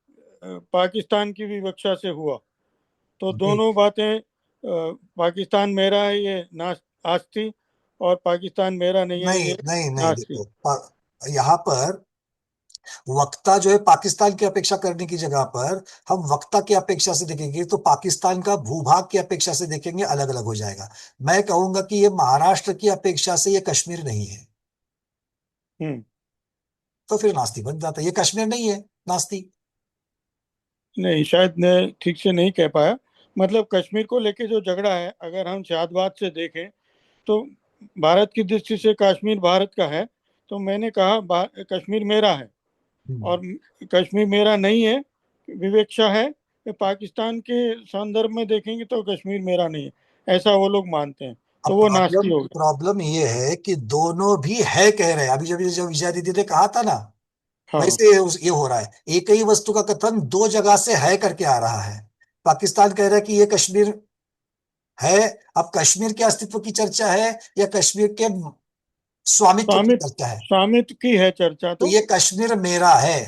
पाकिस्तान की विवक्षा से हुआ, तो दोनों बातें, पाकिस्तान मेरा है ये आस्ती, और पाकिस्तान मेरा नहीं है ये नहीं नास्ती। देखो यहाँ पर वक्ता जो है पाकिस्तान की अपेक्षा करने की जगह पर हम वक्ता की अपेक्षा से देखेंगे तो पाकिस्तान का भूभाग की अपेक्षा से देखेंगे, अलग अलग हो जाएगा। मैं कहूंगा कि ये महाराष्ट्र की अपेक्षा से ये कश्मीर नहीं है, तो फिर नास्ती बन जाता है। ये कश्मीर नहीं है, नास्ती नहीं, शायद मैं ठीक से नहीं कह पाया। मतलब कश्मीर को लेके जो झगड़ा है, अगर हम शादवाद से देखें तो भारत की दृष्टि से कश्मीर भारत का है, तो मैंने कहा कश्मीर मेरा है, और कश्मीर मेरा नहीं है विवेक्षा है। पाकिस्तान के संदर्भ में देखेंगे तो कश्मीर मेरा नहीं है, ऐसा वो लोग मानते हैं, तो वो नास्ती हो गया। प्रॉब्लम ये है कि दोनों भी है कह रहे हैं। अभी जब विजया दीदी ने कहा था ना, वैसे ये हो रहा है। एक ही वस्तु का कथन दो जगह से है करके आ रहा है। पाकिस्तान कह रहा है कि ये कश्मीर है, अब कश्मीर के अस्तित्व की चर्चा है या कश्मीर के स्वामित्व की चर्चा है? स्वामित्व की है चर्चा। तो ये कश्मीर मेरा है,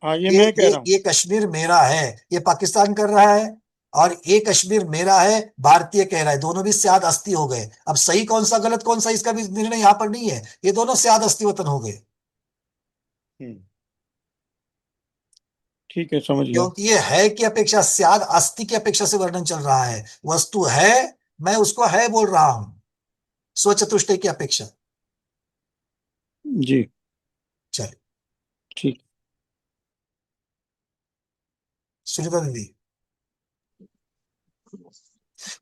ये मैं कह रहा हूं, ये कश्मीर मेरा है, ये पाकिस्तान कर रहा है, और ये कश्मीर मेरा है भारतीय कह रहा है। दोनों भी स्याद अस्थि हो गए। अब सही कौन सा गलत कौन सा इसका भी निर्णय यहाँ पर नहीं है, ये दोनों स्याद अस्थि वतन हो गए। ठीक है, समझ गया। क्योंकि ये है की अपेक्षा, स्याद अस्थि की अपेक्षा से वर्णन चल रहा है। वस्तु है, मैं उसको है बोल रहा हूं, स्वचतुष्टय की अपेक्षा। जी चलिए ठीक। सुनीता दीदी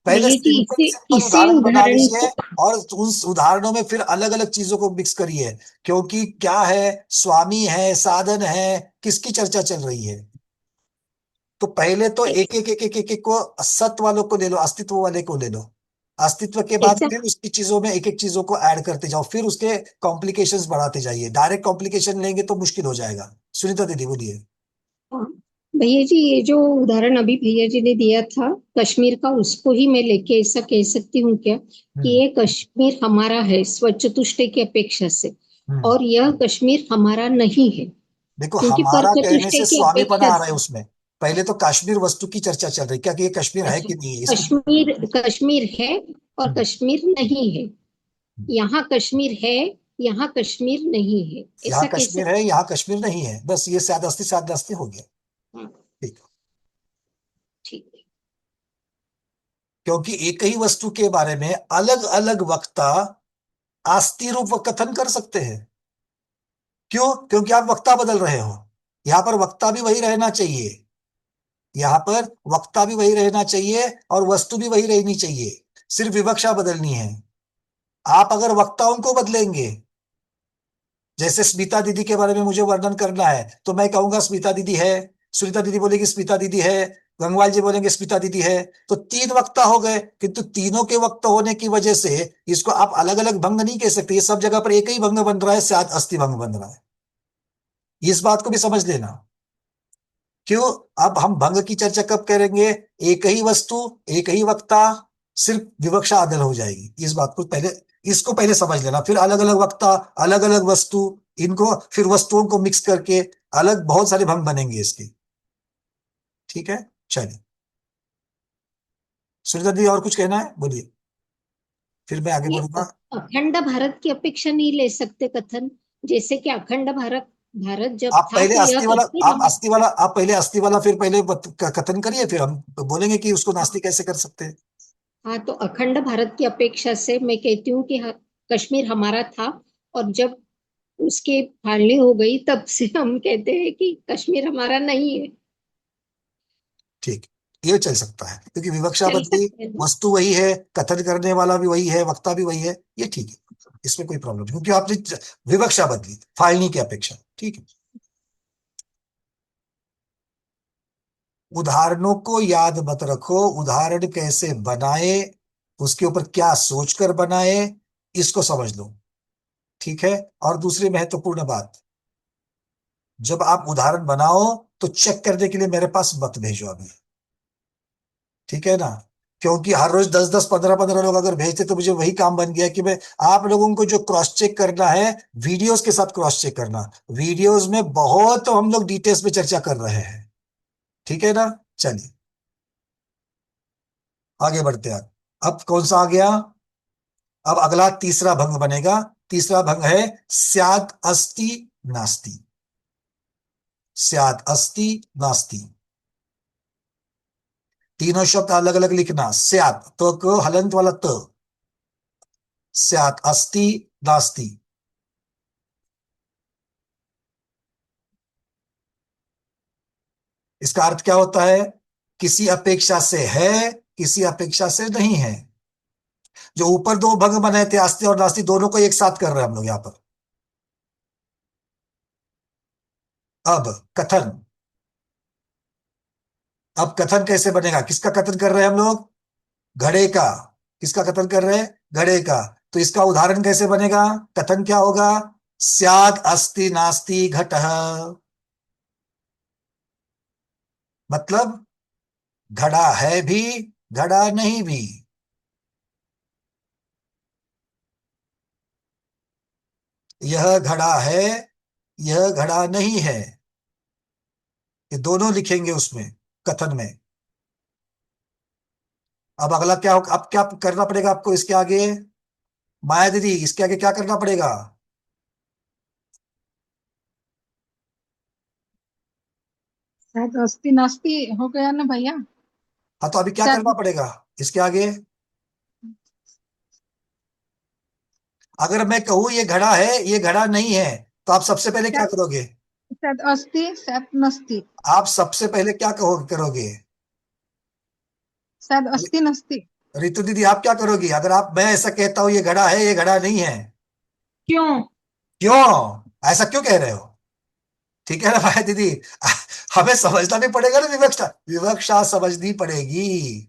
पहले भैया जी सिंपल इसे उदाहरण बना उदाहरण लीजिए और उन उदाहरणों में फिर अलग अलग चीजों को मिक्स करिए। क्योंकि क्या है, स्वामी है, साधन है, किसकी चर्चा चल रही है? तो पहले तो एक को सत्व वालों को ले लो, अस्तित्व वाले को ले लो। अस्तित्व के बाद फिर उसकी चीजों में एक एक चीजों को ऐड करते जाओ, फिर उसके कॉम्प्लिकेशंस बढ़ाते जाइए। डायरेक्ट कॉम्प्लिकेशन लेंगे तो मुश्किल हो जाएगा। सुनीता दीदी बोलिए। भैया जी ये जो उदाहरण अभी भैया जी ने दिया था कश्मीर का, उसको ही मैं लेके ऐसा कह सकती हूँ क्या कि ये कश्मीर हमारा है स्वचतुष्टय की अपेक्षा से, और यह कश्मीर हमारा नहीं है। देखो क्योंकि हमारा कहने से परचतुष्टय की स्वामीपना अपेक्षा आ रहा है उसमें। पहले तो कश्मीर वस्तु की चर्चा चल रही, क्या कि ये कश्मीर है कि नहीं है? कश्मीर है और कश्मीर नहीं है। यहाँ कश्मीर है, यहाँ कश्मीर नहीं है, यहाँ ऐसा कश्मीर है, यहाँ कश्मीर नहीं है, बस ये सादस्ती हो गया। ठीक, क्योंकि एक ही वस्तु के बारे में अलग अलग वक्ता आस्ति रूप कथन कर सकते हैं। क्यों? क्योंकि आप वक्ता बदल रहे हो। यहां पर वक्ता भी वही रहना चाहिए, यहां पर वक्ता भी वही रहना चाहिए और वस्तु भी वही रहनी चाहिए, सिर्फ विवक्षा बदलनी है। आप अगर वक्ताओं को बदलेंगे, जैसे स्मिता दीदी के बारे में मुझे वर्णन करना है तो मैं कहूंगा स्मिता दीदी है, सुनीता दीदी बोलेगी स्मिता दीदी है, गंगवाल जी बोलेंगे स्मिता दीदी है, तो तीन वक्ता हो गए। किंतु तीनों के वक्ता होने की वजह से इसको आप अलग अलग भंग नहीं कह सकते। ये सब जगह पर एक ही भंग बन रहा है, स्याद अस्थि भंग बन रहा है। इस बात को भी समझ लेना। क्यों? अब हम भंग की चर्चा कब करेंगे? एक ही वस्तु, एक ही वक्ता, सिर्फ विवक्षा अदल हो जाएगी। इस बात को पहले, इसको पहले समझ लेना। फिर अलग अलग वक्ता, अलग अलग वस्तु, इनको फिर वस्तुओं को मिक्स करके अलग बहुत सारे भंग बनेंगे इसके। ठीक है, चलिए सुनीता दी और कुछ कहना है बोलिए, फिर मैं आगे बढ़ूंगा। अखंड भारत की अपेक्षा नहीं ले सकते कथन, जैसे कि अखंड भारत जब आप था पहले तो अस्थि वाला, आप पहले अस्थि वाला फिर पहले कथन करिए, फिर हम बोलेंगे कि उसको नास्ति कैसे कर सकते हैं। हाँ, तो अखंड भारत की अपेक्षा से मैं कहती हूँ कि कश्मीर हमारा था, और जब उसकी फाड़नी हो गई, तब से हम कहते हैं कि कश्मीर हमारा नहीं है। ठीक, ये चल सकता है क्योंकि विवक्षा चल बदली, सकते हैं ना? वस्तु वही है, कथन करने वाला भी वही है, वक्ता भी वही है, ये ठीक है, इसमें कोई प्रॉब्लम नहीं क्योंकि आपने विवक्षा बदली फाइलनी की अपेक्षा। ठीक है, उदाहरणों को याद मत रखो, उदाहरण कैसे बनाए, उसके ऊपर क्या सोचकर बनाए, इसको समझ लो। ठीक है, और दूसरी महत्वपूर्ण बात, जब आप उदाहरण बनाओ तो चेक करने के लिए मेरे पास मत भेजो अभी। ठीक है ना, क्योंकि हर रोज 10-10 15-15 लोग अगर भेजते तो मुझे वही काम बन गया कि मैं आप लोगों को जो क्रॉस चेक करना है, वीडियोस के साथ क्रॉस चेक करना। वीडियोस में बहुत हम लोग डिटेल्स में चर्चा कर रहे हैं। ठीक है ना, चलिए आगे बढ़ते हैं। अब कौन सा आ गया, अब अगला तीसरा भंग बनेगा। तीसरा भंग है स्यात् अस्ति नास्ति। स्यात् अस्ति नास्ति, तीनों शब्द अलग अलग लिखना। स्यात् तो को हलंत वाला त, स्यात् अस्ति नास्ति। इसका अर्थ क्या होता है, किसी अपेक्षा से है, किसी अपेक्षा से नहीं है। जो ऊपर दो भंग बने थे अस्ति और नास्ति, दोनों को एक साथ कर रहे हैं हम लोग यहां पर। अब कथन, अब कथन कैसे बनेगा, किसका कथन कर रहे हैं हम लोग, घड़े का। किसका कथन कर रहे हैं, घड़े का। तो इसका उदाहरण कैसे बनेगा, कथन क्या होगा, स्यात् अस्ति नास्ति घटः। मतलब घड़ा है भी, घड़ा नहीं भी। यह घड़ा है, यह घड़ा नहीं है, ये दोनों लिखेंगे उसमें, कथन में। अब अगला क्या होगा, अब क्या करना पड़ेगा आपको इसके आगे, माया दीदी इसके आगे क्या करना पड़ेगा। शायद अस्थि नास्ति हो गया ना भैया। हाँ, तो अभी क्या शायद करना पड़ेगा इसके आगे। अगर मैं कहूं ये घड़ा है, ये घड़ा नहीं है, तो आप सबसे पहले क्या करोगे, शायद अस्थि शायद नस्ति। आप सबसे पहले क्या करोगे, शायद अस्थि नस्ति। रितु दीदी आप क्या करोगी, अगर आप, मैं ऐसा कहता हूं ये घड़ा है, ये घड़ा नहीं है। क्यों? क्यों ऐसा क्यों कह रहे हो। ठीक है ना भाई दीदी, हमें समझना भी पड़ेगा ना, विवक्षा विवक्षा समझनी पड़ेगी।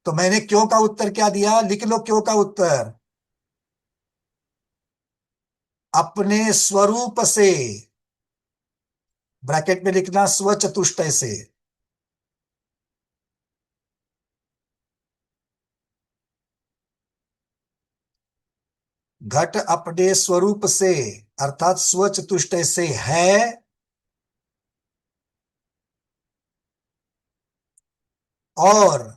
तो मैंने क्यों का उत्तर क्या दिया, लिख लो क्यों का उत्तर, अपने स्वरूप से, ब्रैकेट में लिखना स्वचतुष्टय से। घट अपने स्वरूप से अर्थात स्वचतुष्टय से है, और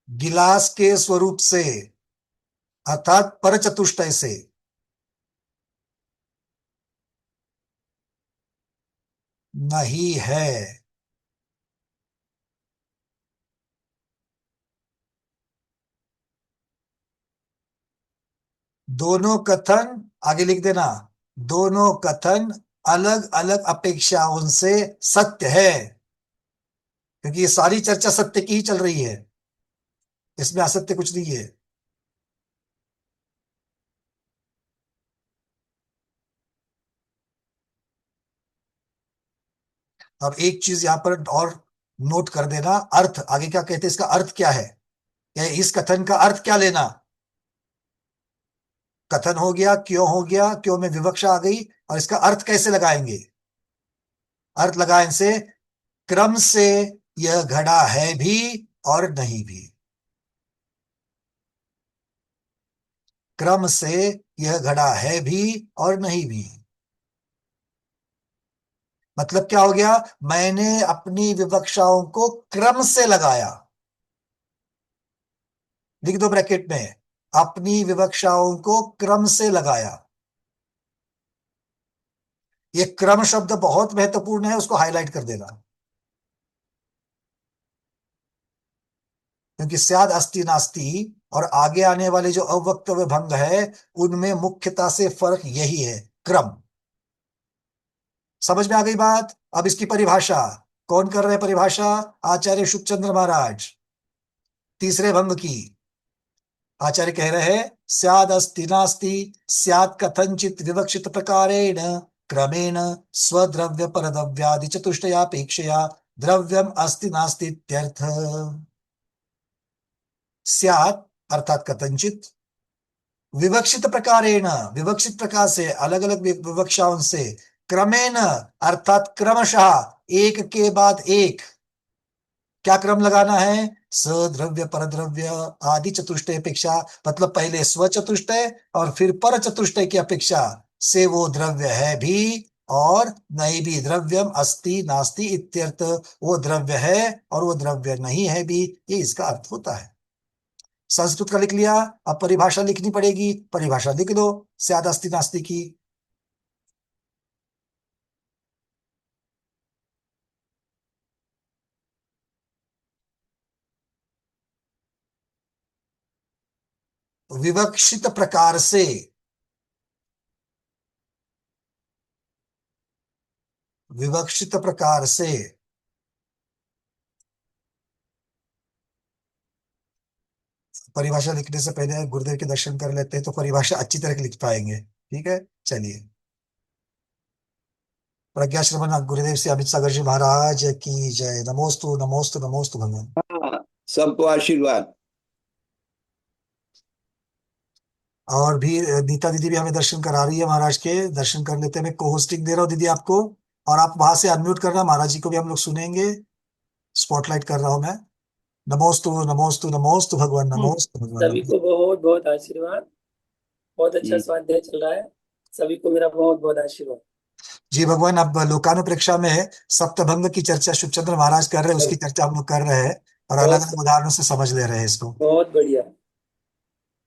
गिलास के स्वरूप से अर्थात परचतुष्टय से नहीं है। दोनों कथन आगे लिख देना, दोनों कथन अलग अलग अपेक्षाओं से सत्य है, क्योंकि ये सारी चर्चा सत्य की ही चल रही है, इसमें असत्य कुछ नहीं है। अब एक चीज यहां पर और नोट कर देना, अर्थ आगे क्या कहते हैं, इसका अर्थ क्या है, या इस कथन का अर्थ क्या लेना। कथन हो गया, क्यों हो गया, क्यों में विवक्षा आ गई, और इसका अर्थ कैसे लगाएंगे। अर्थ लगाएं से, क्रम से यह घड़ा है भी और नहीं भी, क्रम से यह घड़ा है भी और नहीं भी। मतलब क्या हो गया, मैंने अपनी विवक्षाओं को क्रम से लगाया, लिख दो ब्रैकेट में, अपनी विवक्षाओं को क्रम से लगाया। ये क्रम शब्द बहुत महत्वपूर्ण है, उसको हाईलाइट कर देना। क्योंकि स्याद अस्ति नास्ति और आगे आने वाले जो अवक्तव्य भंग है उनमें मुख्यता से फर्क यही है, क्रम। समझ में आ गई बात? अब इसकी परिभाषा कौन कर रहे हैं? परिभाषा आचार्य शुभचंद्र महाराज, तीसरे भंग की। आचार्य कह रहे हैं स्याद अस्ति नास्ति स्यात् कथंचित विवक्षित प्रकारेण क्रमेण स्वद्रव्य परद्रव्यादि चतुष्टयापेक्षया द्रव्यम अस्ति नास्ति इत्यर्थ। स्यात् अर्थात कथंचित, विवक्षित प्रकारेण विवक्षित प्रकार से, अलग अलग विवक्षाओं से, क्रमेण अर्थात क्रमशः, एक के बाद एक। क्या क्रम लगाना है? सद्रव्य परद्रव्य आदि चतुष्टय अपेक्षा, मतलब पहले स्व चतुष्टय और फिर पर चतुष्टय की अपेक्षा से वो द्रव्य है भी और नहीं भी। द्रव्यम अस्ति नास्ति इत्यर्थ, वो द्रव्य है और वो द्रव्य नहीं है भी, ये इसका अर्थ होता है। संस्कृत का लिख लिया, अब परिभाषा लिखनी पड़ेगी। परिभाषा लिख लो स्याद अस्ति नास्ति की। विवक्षित प्रकार से, विवक्षित प्रकार से परिभाषा लिखने से पहले गुरुदेव के दर्शन कर लेते हैं तो परिभाषा अच्छी तरह लिख पाएंगे। ठीक है, चलिए। प्रज्ञा श्रवण गुरुदेव से अमित सागर जी महाराज की जय। नमोस्तु नमोस्तु नमोस्तु भगवान। सबको आशीर्वाद। और भी नीता दीदी भी हमें दर्शन करा रही है महाराज के, दर्शन कर लेते हैं। मैं को होस्टिंग दे रहा हूँ दीदी आपको, और आप वहां से अनम्यूट करना, महाराज जी को भी हम लोग सुनेंगे। स्पॉटलाइट कर रहा हूं मैं। नमोस्तु नमोस्तु नमोस्तु भगवान, नमोस्तु भगवान। सभी को बहुत बहुत आशीर्वाद। बहुत अच्छा स्वाध्याय चल रहा है, सभी को मेरा बहुत बहुत आशीर्वाद। जी भगवान, अब लोकानुप्रेक्षा में सप्तभंग की चर्चा शुभचंद्र महाराज कर रहे हैं, उसकी चर्चा हम लोग कर रहे हैं और अलग अलग उदाहरणों से समझ ले रहे हैं इसको। बहुत बढ़िया।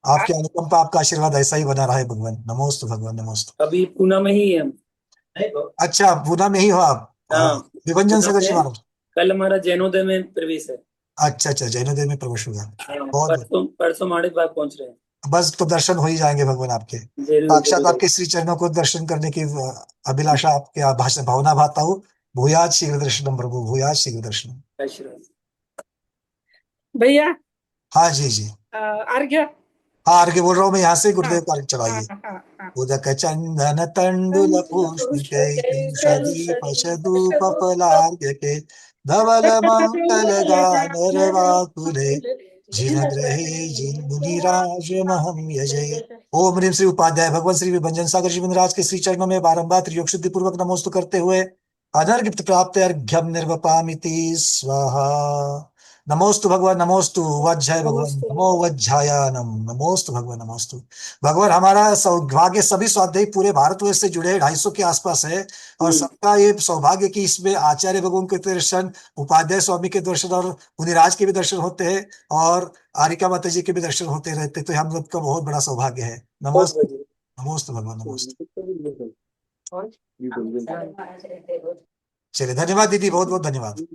आपकी अनुकंपा, आपका आशीर्वाद ऐसा ही बना रहा है भगवान। नमोस्तु भगवान, नमोस्तु। अभी पूना में ही है हम। अच्छा, पूना में ही हो आप? विभंजन सागर जी महाराज। कल हमारा जैनोदय में प्रवेश है। अच्छा अच्छा, जैनोदय में प्रवेश होगा। बहुत परसों माणिक बाग पहुंच रहे हैं। बस तो दर्शन हो ही जाएंगे भगवान आपके। साक्षात आपके श्री चरणों को दर्शन करने की अभिलाषा, आपके भावना भाता हूँ। भूयात शीघ्र दर्शनम प्रभु, भूयात शीघ्र दर्शनम। भैया। हाँ जी जी। अर्घ्य। हाँ, अर्घ्य बोल रहा हूँ मैं यहाँ से। गुरुदेव कार्य चलाइए। उदक चंदन तंडुल पुष्पदीप फलार्घ्य के धवल मंगल गानर वाकुले जिन ग्रहे जिन मुनिराज महम यजय। ओम ह्रीम श्री उपाध्याय भगवान श्री विभंजन सागर जी महाराज के श्री चरणों में बारंबार त्रियोग शुद्धि पूर्वक नमोस्तु करते हुए अनर्घ्य प्राप्त अर्घ्यम निर्वपामिति स्वाहा। नमोस्तु भगवान, नमोस्तु वज्जाय भगवान, नमो वज्जायानम। नमोस्तु भगवान, नमोस्तु भगवान। हमारा सौभाग्य सभी स्वाध्यायी पूरे भारतवर्ष से जुड़े 250 के आसपास है और सबका ये सौभाग्य कि इसमें आचार्य भगवान के दर्शन, उपाध्याय स्वामी के दर्शन और मुनिराज के भी दर्शन होते हैं और आरिका माता जी के भी दर्शन होते रहते, तो हम लोग का बहुत बड़ा सौभाग्य है। नमोस्तु नमोस्तु भगवान, नमोस्तु। चलिए, धन्यवाद दीदी, बहुत बहुत धन्यवाद।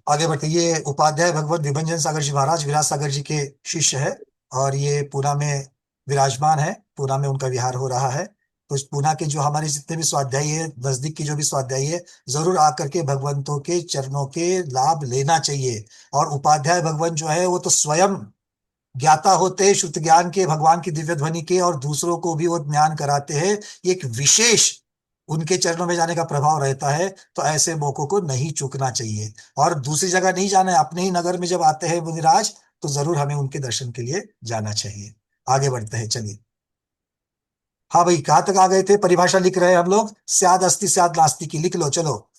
आगे बढ़ते। ये उपाध्याय भगवत विभंजन सागर जी महाराज विराज सागर जी के शिष्य है और ये पूना में विराजमान है। पूना में उनका विहार हो रहा है। तो इस पूना के जो हमारे जितने भी स्वाध्यायी है, नजदीक की जो भी स्वाध्यायी है, जरूर आकर के भगवंतों के चरणों के लाभ लेना चाहिए। और उपाध्याय भगवान जो है वो तो स्वयं ज्ञाता होते हैं शुद्ध ज्ञान के, भगवान की दिव्य ध्वनि के, और दूसरों को भी वो ज्ञान कराते हैं। ये एक विशेष उनके चरणों में जाने का प्रभाव रहता है, तो ऐसे मौकों को नहीं चूकना चाहिए। और दूसरी जगह नहीं जाना है, अपने ही नगर में जब आते हैं मुनिराज तो जरूर हमें उनके दर्शन के लिए जाना चाहिए। आगे बढ़ते हैं, चलिए। हाँ भाई, कहाँ तक आ गए थे? परिभाषा लिख रहे हैं हम लोग। स्याद अस्ति स्याद नास्ति की लिख लो, चलो।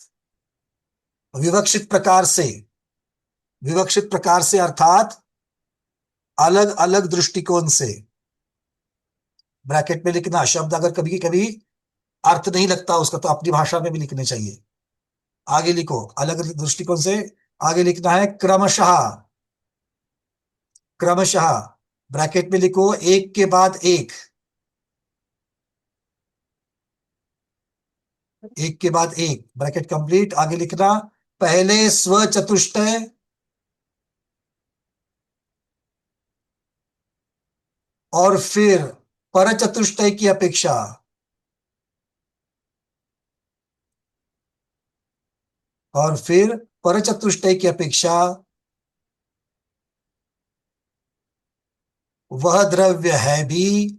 विवक्षित प्रकार से, विवक्षित प्रकार से अर्थात अलग अलग दृष्टिकोण से। ब्रैकेट में लिखना शब्द अगर कभी कभी अर्थ नहीं लगता उसका तो अपनी भाषा में भी लिखने चाहिए। आगे लिखो, अलग दृष्टिकोण से। आगे लिखना है क्रमशः, क्रमशः ब्रैकेट में लिखो एक के बाद एक। एक के बाद एक, ब्रैकेट कंप्लीट, आगे लिखना। पहले स्व चतुष्टय, और फिर पर चतुष्टय की अपेक्षा और फिर पर चतुष्टय की अपेक्षा वह द्रव्य है भी,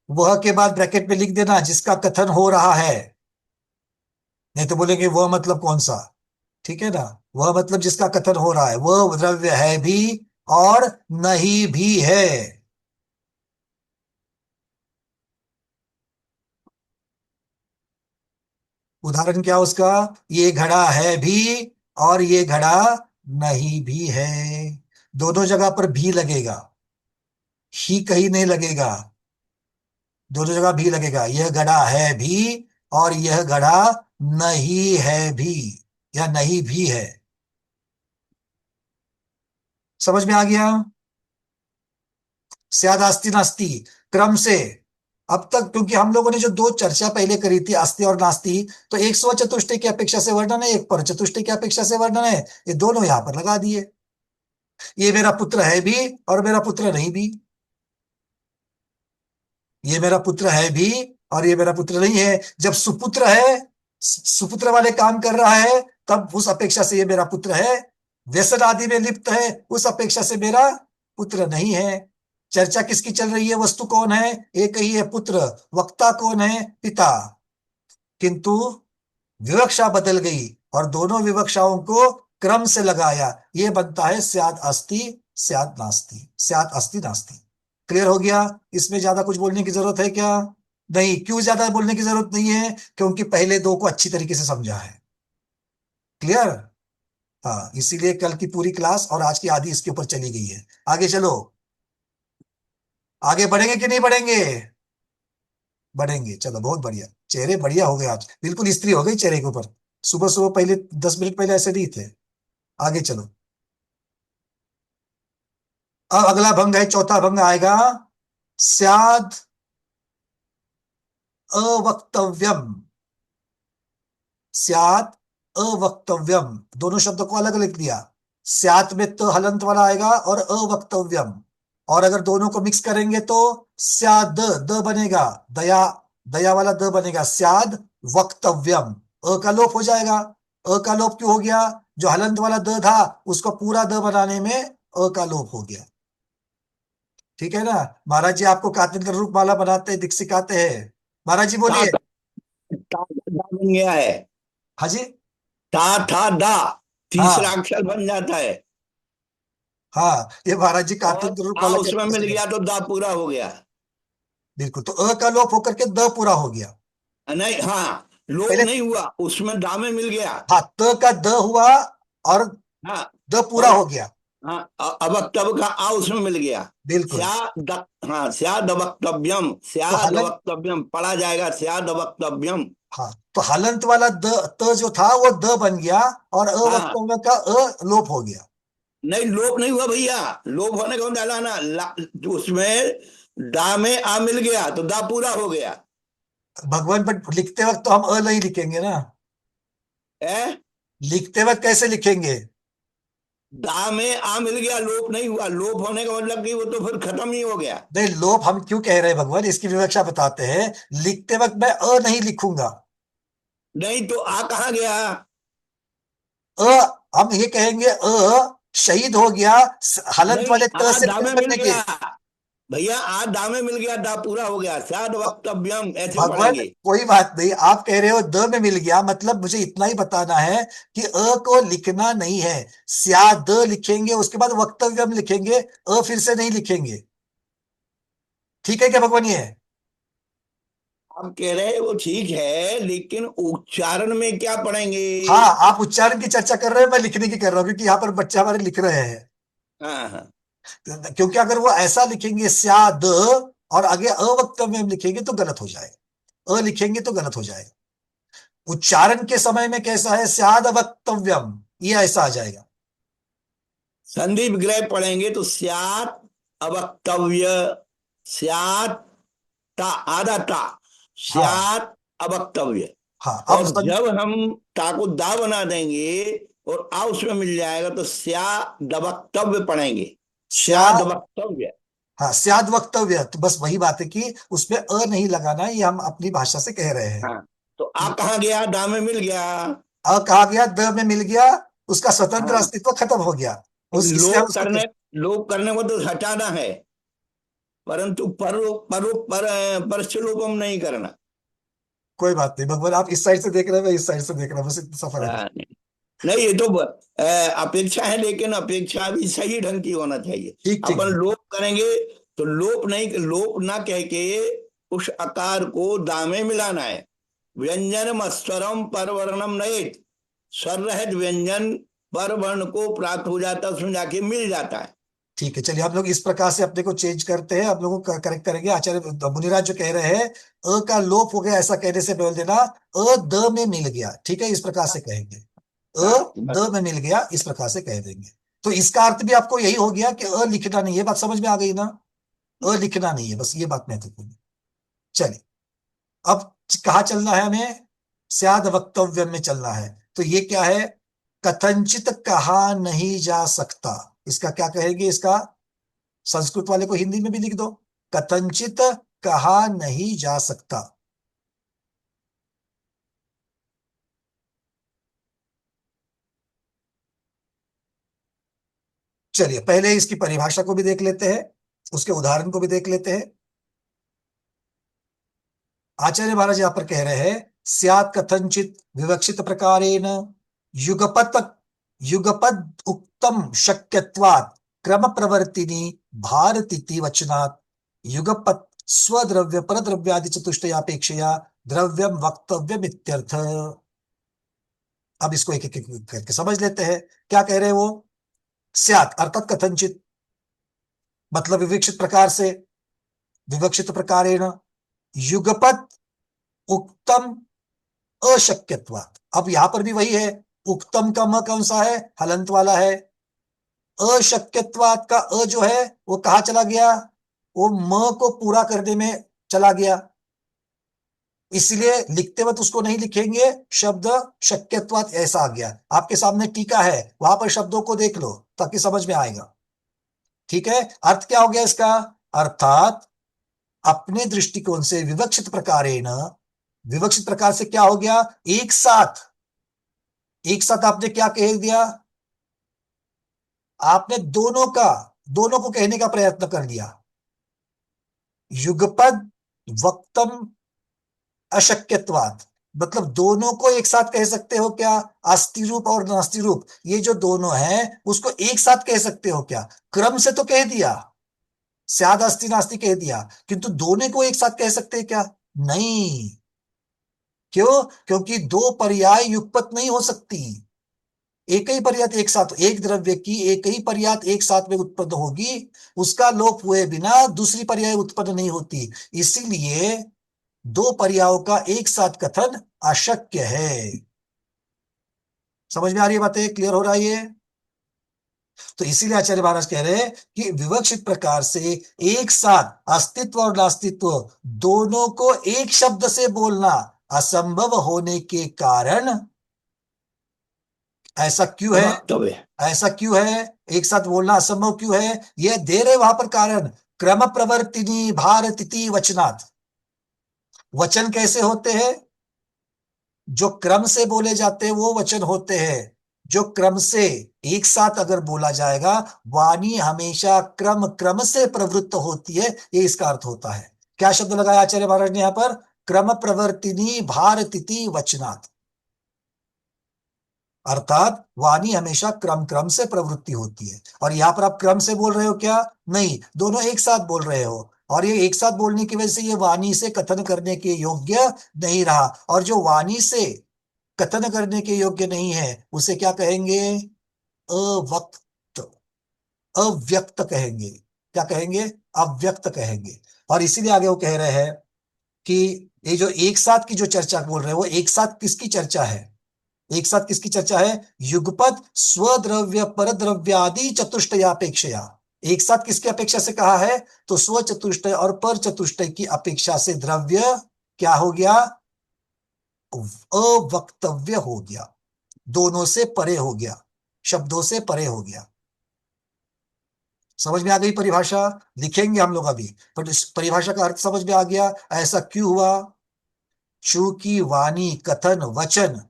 वह के बाद ब्रैकेट में लिख देना जिसका कथन हो रहा है, नहीं तो बोलेंगे वह मतलब कौन सा, ठीक है ना। वह मतलब जिसका कथन हो रहा है, वह द्रव्य है भी और नहीं भी है। उदाहरण क्या उसका, ये घड़ा है भी और ये घड़ा नहीं भी है। दोनों जगह पर भी लगेगा, ही कहीं नहीं लगेगा, दोनों जगह भी लगेगा। यह घड़ा है भी और यह घड़ा नहीं है भी, या नहीं भी है। समझ में आ गया। स्याद अस्ति नास्ति क्रम से अब तक, क्योंकि हम लोगों ने जो दो चर्चा पहले करी थी अस्ति और नास्ति, तो एक स्व चतुष्टय की अपेक्षा से वर्णन है, एक पर चतुष्टय की अपेक्षा से वर्णन है, ये दोनों यहां पर लगा दिए। ये मेरा पुत्र है भी और मेरा पुत्र नहीं भी, ये मेरा पुत्र है भी और ये मेरा पुत्र नहीं है। जब सुपुत्र है, सुपुत्र वाले काम कर रहा है, तब उस अपेक्षा से ये मेरा पुत्र है। व्यसन आदि में लिप्त है, उस अपेक्षा से मेरा पुत्र नहीं है। चर्चा किसकी चल रही है, वस्तु कौन है, एक ही है पुत्र, वक्ता कौन है, पिता। किंतु विवक्षा बदल गई और दोनों विवक्षाओं को क्रम से लगाया, ये बनता है स्याद अस्ति स्याद नास्ति, स्याद अस्ति नास्ति। क्लियर हो गया। इसमें ज्यादा कुछ बोलने की जरूरत है क्या, नहीं। क्यों ज्यादा बोलने की जरूरत नहीं है, क्योंकि पहले दो को अच्छी तरीके से समझा है। क्लियर। हाँ, इसीलिए कल की पूरी क्लास और आज की आधी इसके ऊपर चली गई है। आगे चलो, आगे बढ़ेंगे कि नहीं बढ़ेंगे, बढ़ेंगे। चलो बहुत बढ़िया, चेहरे बढ़िया हो गए आज, बिल्कुल स्त्री हो गई चेहरे के ऊपर। सुबह सुबह पहले 10 मिनट पहले ऐसे नहीं थे। आगे चलो, अब अगला भंग है, चौथा भंग आएगा स्याद अवक्तव्यम। स्याद अवक्तव्यम, दोनों शब्दों को अलग लिख दिया। स्यात में तो हलंत वाला आएगा और अवक्तव्यम, और अगर दोनों को मिक्स करेंगे तो स्याद द बनेगा, दया, दया वाला द बनेगा, स्याद वक्तव्यम। अ का लोप हो जाएगा। अ का लोप क्यों हो गया, जो हलंत वाला द था उसको पूरा द बनाने में अ का लोप हो गया। ठीक है ना। महाराज जी आपको कातिल का रूप माला बनाते हैं, सिखाते हैं। महाराज जी बोलिए। दा बन गया है। हाँ जी। था दा, तीसरा हाँ अक्षर बन जाता है। हाँ, ये महाराज जी कातिल का रूप माला उसमें मिल गया तो दा पूरा हो गया। बिल्कुल, तो अ का लोप होकर के द पूरा हो गया। नहीं, हाँ, लोप पहले नहीं हुआ, उसमें दा में मिल गया। हाँ, त का द हुआ और हाँ, द पूरा हो गया। हाँ, अब तब का आ उसमें मिल गया। बिल्कुल। हाँ, स्याद वक्तव्यम, स्याद वक्तव्यम पढ़ा जाएगा, स्याद वक्तव्यम। हाँ, तो हलंत वाला द त जो था वो द बन गया और अवक्तव्य का अ लोप हो गया। नहीं, लोप नहीं हुआ भैया, लोप होने को डाला ना, उसमें दा में आ मिल गया तो दा पूरा हो गया। भगवान, पर लिखते वक्त तो हम अ नहीं लिखेंगे ना। लिखते वक्त कैसे लिखेंगे, दा में आ मिल गया, लोप नहीं हुआ। लोप होने का मतलब कि वो तो फिर खत्म ही हो गया। नहीं, लोप हम क्यों कह रहे हैं भगवान, इसकी विवक्षा बताते हैं। लिखते वक्त मैं अ नहीं लिखूंगा। नहीं तो आ कहाँ गया, हम ये कहेंगे शहीद हो गया, हलंत वाले त से दा में मिल बनने के। गया भैया, आ दा में मिल गया, दा पूरा हो गया, स्याद वक्तव्यम ऐसे भगवान पढ़ेंगे। कोई बात नहीं, आप कह रहे हो द में मिल गया, मतलब मुझे इतना ही बताना है कि अ को लिखना नहीं है, स्याद लिखेंगे, उसके बाद वक्तव्यम लिखेंगे, अ फिर से नहीं लिखेंगे। ठीक है क्या भगवान ये? आप कह रहे हैं वो ठीक है, लेकिन उच्चारण में क्या पढ़ेंगे? हाँ, आप उच्चारण की चर्चा कर रहे हैं, मैं लिखने की कर रहा हूँ, क्योंकि यहाँ पर बच्चे हमारे लिख रहे हैं। हाँ हाँ, क्योंकि अगर वो ऐसा लिखेंगे स्याद और आगे अवक्तव्यम लिखेंगे तो गलत हो जाएगा, अ लिखेंगे तो गलत हो जाएगा। उच्चारण के समय में कैसा है, स्याद अवक्तव्यम, ये ऐसा आ जाएगा। संधि विग्रह पढ़ेंगे तो स्यात अवक्तव्य, स्यात टा, आधा टा, हाँ स्यात् अवक्तव्य। हाँ, और अब जब हम टा को दा बना देंगे और आ उसमें मिल जाएगा तो स्यादवक्तव्य पढ़ेंगे, स्यादवक्तव्य। हाँ, स्याद वक्तव्य। तो बस वही बात है कि उसमें अ नहीं लगाना, ये हम अपनी भाषा से कह रहे हैं। हाँ, तो आ कहाँ गया? दा में मिल गया। अ कहा गया, द में मिल गया, उसका स्वतंत्र हाँ, अस्तित्व खत्म हो गया। इसलिए हम उसको लोप करने को तो हटाना है, परंतु परस्य लोपम नहीं करना। कोई बात नहीं भगवान, आप इस साइड से देख रहे हैं, मैं इस साइड से देख रहा हूँ, बस इतना सा फर्क है। नहीं, ये तो अपेक्षा है, लेकिन अपेक्षा भी सही ढंग की होना चाहिए। ठीक अपन लोप करेंगे तो लोप ना कह के उस आकार को दा में मिलाना है। व्यंजन स्वरम परवर्णम नयेत, स्वर रहित व्यंजन पर वर्ण को प्राप्त हो जाता है, उसमें जाके मिल जाता है। ठीक है, चलिए हम लोग इस प्रकार से अपने को चेंज करते हैं, हम लोगों को करेक्ट करेंगे। आचार्य मुनिराज जो कह रहे हैं अ का लोप हो गया, ऐसा कहने से बोल देना अ द में मिल गया। ठीक है, इस प्रकार से कहेंगे, अ द में मिल गया, इस प्रकार से कह देंगे। तो इसका अर्थ भी आपको यही हो गया कि अ लिखना नहीं है। बात समझ में आ गई ना? अ लिखना नहीं है, बस ये बात महत्वपूर्ण है। चलिए, अब कहा चलना है हमें? स्याद वक्तव्य में चलना है। तो ये क्या है? कथनचित कहा नहीं जा सकता। इसका क्या कहेंगे? इसका संस्कृत वाले को हिंदी में भी लिख दो, कथनचित कहा नहीं जा सकता। चलिए पहले इसकी परिभाषा को भी देख लेते हैं, उसके उदाहरण को भी देख लेते हैं। आचार्य महाराज यहां पर कह रहे हैं स्यात् कथनचित विवक्षित प्रकारेण युगपद उक्तम शक्यत्वात् क्रम प्रवर्तिनी भारतीति वचनात् युगपत् स्वद्रव्य परद्रव्यादि चतुष्टयापेक्षया द्रव्यम वक्तव्यम इत्यर्थ। अब इसको एक एक करके समझ लेते हैं। क्या कह रहे हैं वो? स्यात् अर्थात कथनचित, मतलब विवक्षित प्रकार से, विवक्षित प्रकारेण, युगपत उक्तम अशक्यत्वात्। अब यहां पर भी वही है, उक्तम का म कौन सा है? हलंत वाला है। अशक्यत्वात् का अ जो है वो कहा चला गया? वो म को पूरा करने में चला गया, इसलिए लिखते वक्त उसको नहीं लिखेंगे, शब्द शक्यत्वात् ऐसा आ गया। आपके सामने टीका है, वहां पर शब्दों को देख लो ताकि समझ में आएगा। ठीक है, अर्थ क्या हो गया इसका? अर्थात अपने दृष्टिकोण से विवक्षित प्रकारेण, विवक्षित प्रकार से क्या हो गया? एक साथ आपने क्या कह दिया? आपने दोनों को कहने का प्रयत्न कर लिया। युगपद वक्तम अशक्यत्वात्, मतलब दोनों को एक साथ कह सकते हो क्या? अस्थि रूप और नास्ति रूप, ये जो दोनों हैं उसको एक साथ कह सकते हो क्या? क्रम से तो कह दिया, स्याद अस्थि नास्ति कह दिया, किंतु दोनों को एक साथ कह सकते हैं क्या? नहीं। क्यों? क्योंकि दो पर्याय युगपत नहीं हो सकती। एक ही पर्याय एक साथ, एक द्रव्य की एक ही पर्याय एक साथ में उत्पन्न होगी, उसका लोप हुए बिना दूसरी पर्याय उत्पन्न नहीं होती। इसीलिए दो पर्यायों का एक साथ कथन अशक्य है। समझ में आ रही है बातें? क्लियर हो रहा है ये? तो इसीलिए आचार्य महाराज कह रहे हैं कि विवक्षित प्रकार से एक साथ अस्तित्व और नास्तित्व दोनों को एक शब्द से बोलना असंभव होने के कारण, ऐसा क्यों है? ऐसा क्यों है? एक साथ बोलना असंभव क्यों है? यह दे रहे वहां पर कारण, क्रम प्रवर्तिनी भारतीति वचनात्। वचन कैसे होते हैं? जो क्रम से बोले जाते हैं वो वचन होते हैं। जो क्रम से एक साथ अगर बोला जाएगा, वाणी हमेशा क्रम से प्रवृत्त होती है, ये इसका अर्थ होता है। क्या शब्द लगाया आचार्य महाराज ने यहां पर? क्रम प्रवर्तिनी भारतीति वचनात्, अर्थात वाणी हमेशा क्रम से प्रवृत्ति होती है। और यहां पर आप क्रम से बोल रहे हो क्या? नहीं, दोनों एक साथ बोल रहे हो, और ये एक साथ बोलने की वजह से ये वाणी से कथन करने के योग्य नहीं रहा। और जो वाणी से कथन करने के योग्य नहीं है उसे क्या कहेंगे? अव्यक्त कहेंगे। क्या कहेंगे? अव्यक्त कहेंगे। और इसीलिए आगे वो कह रहे हैं कि ये जो एक साथ की जो चर्चा बोल रहे हैं, वो एक साथ किसकी चर्चा है? एक साथ किसकी चर्चा है? युगपत स्वद्रव्य परद्रव्यादि चतुष्टयापेक्षया। एक साथ किसकी अपेक्षा से कहा है? तो स्व चतुष्टय और पर चतुष्टय की अपेक्षा से द्रव्य क्या हो गया? अवक्तव्य हो गया, दोनों से परे हो गया, शब्दों से परे हो गया। समझ में आ गई परिभाषा? लिखेंगे हम लोग अभी, पर इस परिभाषा का अर्थ समझ में आ गया। ऐसा क्यों हुआ? चूंकि वाणी, कथन, वचन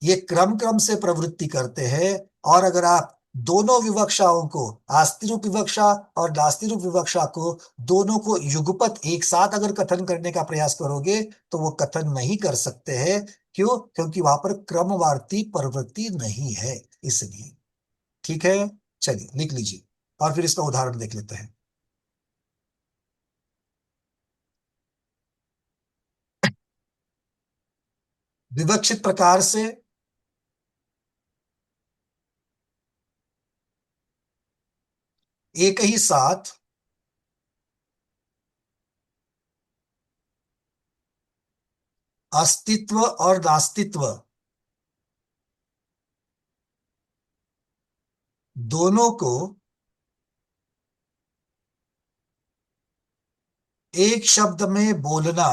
ये क्रम क्रम से प्रवृत्ति करते हैं, और अगर आप दोनों विवक्षाओं को, आस्ति रूप विवक्षा और नास्ति रूप विवक्षा को, दोनों को युगपत एक साथ अगर कथन करने का प्रयास करोगे तो वो कथन नहीं कर सकते हैं। क्यों? क्योंकि वहां पर क्रमवार्ती प्रवृत्ति नहीं है, इसलिए। ठीक है, चलिए लिख लीजिए और फिर इसका उदाहरण देख लेते हैं। विवक्षित प्रकार से एक ही साथ अस्तित्व और नास्तित्व दोनों को एक शब्द में बोलना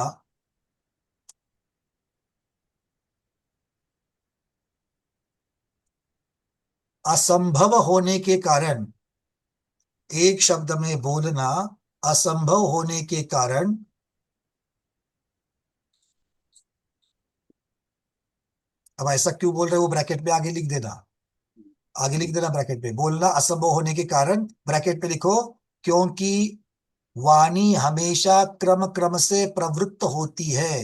असंभव होने के कारण, एक शब्द में बोलना असंभव होने के कारण अब ऐसा क्यों बोल रहे हो ब्रैकेट में आगे लिख देना, आगे लिख देना ब्रैकेट में। बोलना असंभव होने के कारण ब्रैकेट में लिखो, क्योंकि वाणी हमेशा क्रम क्रम से प्रवृत्त होती है।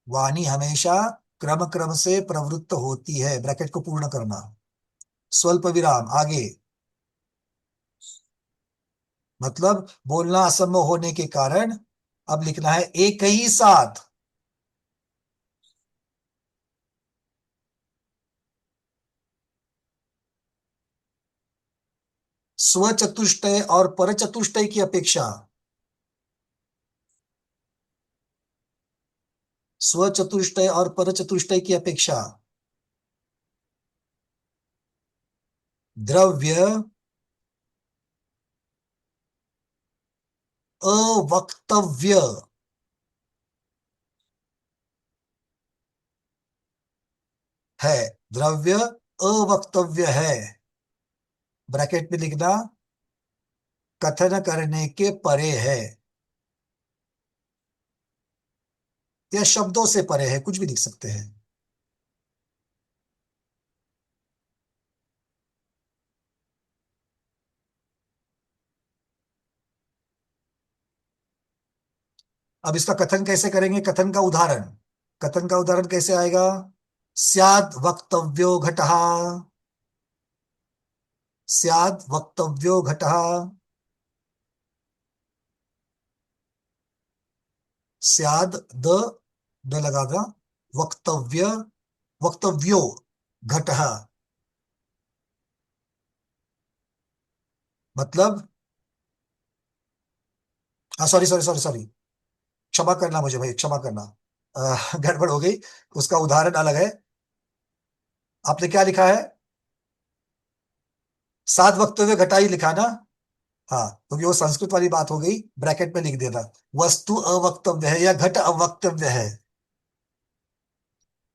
वाणी हमेशा क्रम क्रम से प्रवृत्त होती है, ब्रैकेट को पूर्ण करना, स्वल्प विराम, आगे। मतलब बोलना असंभव होने के कारण अब लिखना है एक ही साथ स्व चतुष्टय और पर चतुष्टय की अपेक्षा, स्व चतुष्टय और पर चतुष्टय की अपेक्षा द्रव्य अवक्तव्य है, द्रव्य अवक्तव्य है, ब्रैकेट में लिखना कथन करने के परे है, या शब्दों से परे है, कुछ भी लिख सकते हैं। अब इसका कथन कैसे करेंगे? कथन का उदाहरण, कथन का उदाहरण कैसे आएगा? स्याद वक्तव्यो घटः, स्याद वक्तव्यो घटः, स्याद द लगाना, वक्तव्य, वक्तव्यो घटः, मतलब सॉरी सॉरी सॉरी सॉरी, क्षमा करना मुझे भाई, क्षमा करना, गड़बड़ हो गई। उसका उदाहरण अलग है। आपने क्या लिखा है? सात वक्तव्य घटाई लिखा ना? हाँ, क्योंकि वो संस्कृत वाली बात हो गई, ब्रैकेट में लिख देना वस्तु अवक्तव्य है या घट अवक्तव्य है,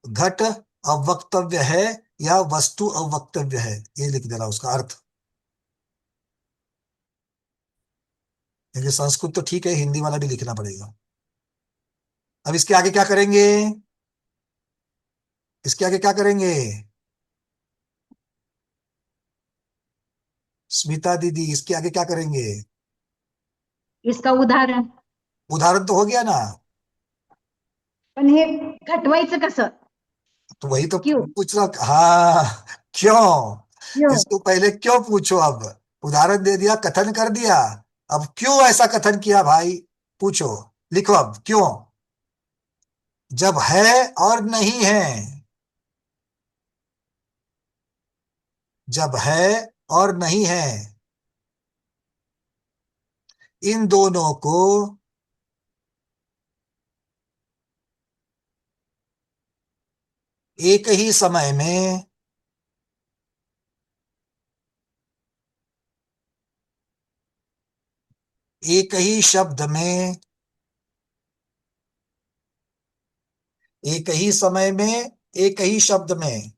घट अवक्तव्य है या वस्तु अवक्तव्य है, ये लिख देना उसका अर्थ। क्योंकि संस्कृत तो ठीक है, हिंदी वाला भी लिखना पड़ेगा। अब इसके आगे क्या करेंगे? इसके आगे क्या करेंगे स्मिता दीदी? इसके आगे क्या करेंगे? इसका उदाहरण, उदाहरण तो हो गया ना? पण हे घटवायचं कसं? तो वही तो क्यों? पूछ रहा। हाँ, क्यों? क्यों? इसको पहले क्यों पूछो। अब उदाहरण दे दिया, कथन कर दिया, अब क्यों ऐसा कथन किया भाई पूछो, लिखो अब क्यों। जब है और नहीं है, जब है और नहीं है, इन दोनों को एक ही समय में एक ही शब्द में एक ही समय में एक ही शब्द में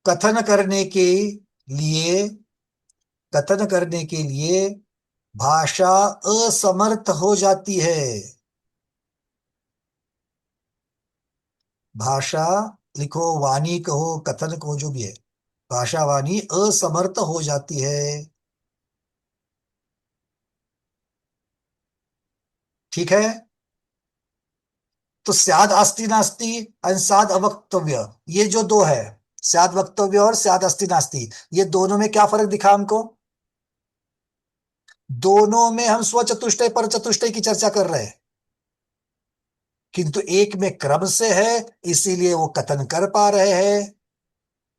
कथन करने के लिए कथन करने के लिए भाषा असमर्थ हो जाती है। भाषा लिखो, वाणी कहो, कथन कहो, जो भी है, भाषा वाणी असमर्थ हो जाती है। ठीक है। तो स्याद अस्ति नास्ति और स्याद अवक्तव्य, ये जो दो है, स्याद वक्तव्य और स्याद अस्ति नास्ति, ये दोनों में क्या फर्क दिखा हमको? दोनों में हम स्वचतुष्टय पर चतुष्टय की चर्चा कर रहे हैं, किंतु एक में क्रम से है इसीलिए वो कथन कर पा रहे हैं,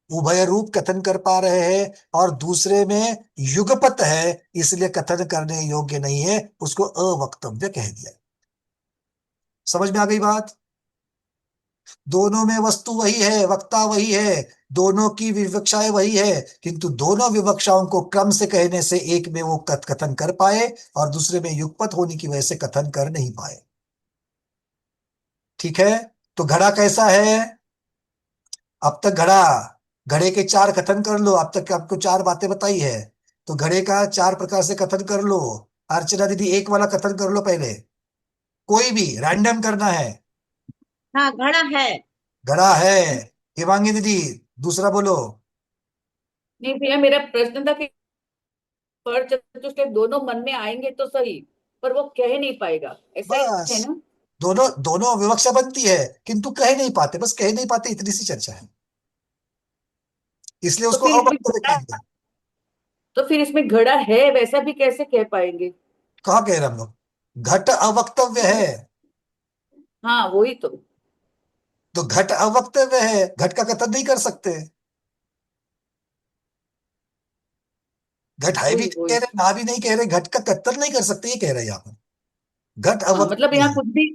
उभय रूप कथन कर पा रहे हैं, और दूसरे में युगपत है इसलिए कथन करने योग्य नहीं है, उसको अवक्तव्य कह दिया। समझ में आ गई बात? दोनों में वस्तु वही है, वक्ता वही है, दोनों की विवक्षाएं वही है, किंतु दोनों विवक्षाओं को क्रम से कहने से एक में वो कथन कर पाए और दूसरे में युगपत होने की वजह से कथन कर नहीं पाए। ठीक है। तो घड़ा कैसा है? अब तक घड़े के चार कथन कर लो, अब तक आपको चार बातें बताई है, तो घड़े का चार प्रकार से कथन कर लो। अर्चना दीदी एक वाला कथन कर लो पहले, कोई भी रैंडम करना है। हाँ, घड़ा है। घड़ा है। हिमांगी दीदी दूसरा बोलो। नहीं भैया, मेरा प्रश्न था कि पर चतुष्टय दोनों मन में आएंगे तो सही, पर वो कह नहीं पाएगा, ऐसा ही बस है ना? दोनों दोनों विवक्षा बनती है किंतु कह नहीं पाते, बस कह नहीं पाते, इतनी सी चर्चा है, इसलिए तो उसको फिर इसमें अवक्तव्य घड़ा कहेंगे। तो फिर इसमें घड़ा है वैसा भी कैसे कह पाएंगे? कहा कह रहे हम लोग? घट अवक्तव्य है। हाँ, वही तो। तो घट अवक्तव्य है, घट का कथन नहीं कर सकते। घट है भी वही नहीं कह वही। रहे, ना भी नहीं कह रहे, घट का कथन नहीं कर सकते, ये कह रहे हैं यहाँ पर। घट हाँ, मतलब अवक्तव्य यहाँ है।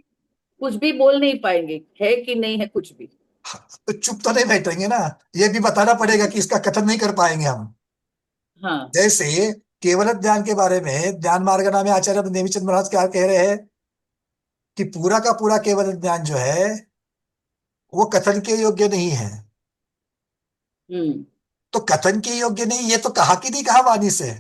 कुछ भी बोल नहीं पाएंगे, है कि नहीं है कुछ भी। तो चुप तो नहीं बैठेंगे ना, ये भी बताना पड़ेगा कि इसका कथन नहीं कर पाएंगे हम। हाँ। जैसे केवल ज्ञान के बारे में ज्ञान मार्ग नाम आचार्य नेमिचंद महाराज क्या कह रहे हैं कि पूरा का पूरा केवल ज्ञान जो है वो कथन के योग्य नहीं है। हम्म। तो कथन के योग्य नहीं, ये तो कहा कि नहीं कहा वाणी से।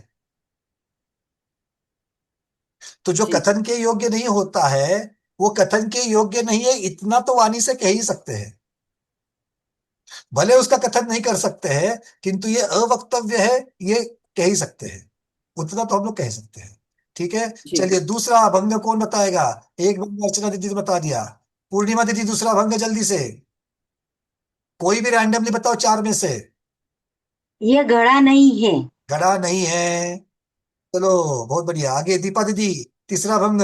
तो जो जी। कथन के योग्य नहीं होता है वो कथन के योग्य नहीं है, इतना तो वाणी से कह ही सकते हैं। भले उसका कथन नहीं कर सकते हैं किंतु ये अवक्तव्य है, ये कह ही सकते हैं, उतना तो हम लोग कह सकते हैं। ठीक है। जी। चलिए दूसरा भंग कौन बताएगा? एक भंग अर्चना दीदी ने बता दिया। पूर्णिमा दीदी दूसरा भंग जल्दी से, कोई भी रैंडमली बताओ चार में से। ये घड़ा नहीं है। घड़ा नहीं है। चलो बहुत बढ़िया, आगे दीपा दीदी तीसरा भंग।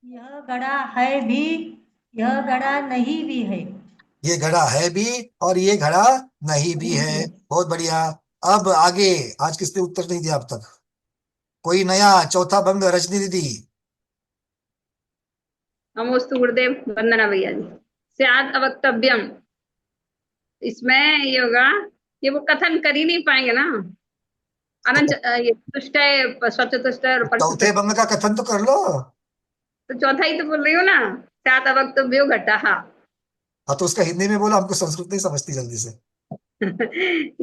यह घड़ा है भी, यह घड़ा नहीं भी है। ये घड़ा है भी और ये घड़ा नहीं भी है। बहुत बढ़िया। अब आगे, आज किसने उत्तर नहीं दिया अब तक? कोई नया चौथा भंग, रजनी दीदी। नमोस्तु गुरुदेव, वंदना भैया जी। स्याद अवक्तव्यम, इसमें ये होगा कि वो कथन कर ही नहीं पाएंगे ना। अनंत ये चतुष्टय, स्वचतुष्टय और चौथे परचतुष्टय। भंग का कथन तो कर लो। तो चौथा ही तो बोल रही हूँ ना, स्याद अवक्तव्यो घटा। हाँ तो उसका हिंदी में बोलो, हमको संस्कृत नहीं समझती जल्दी से।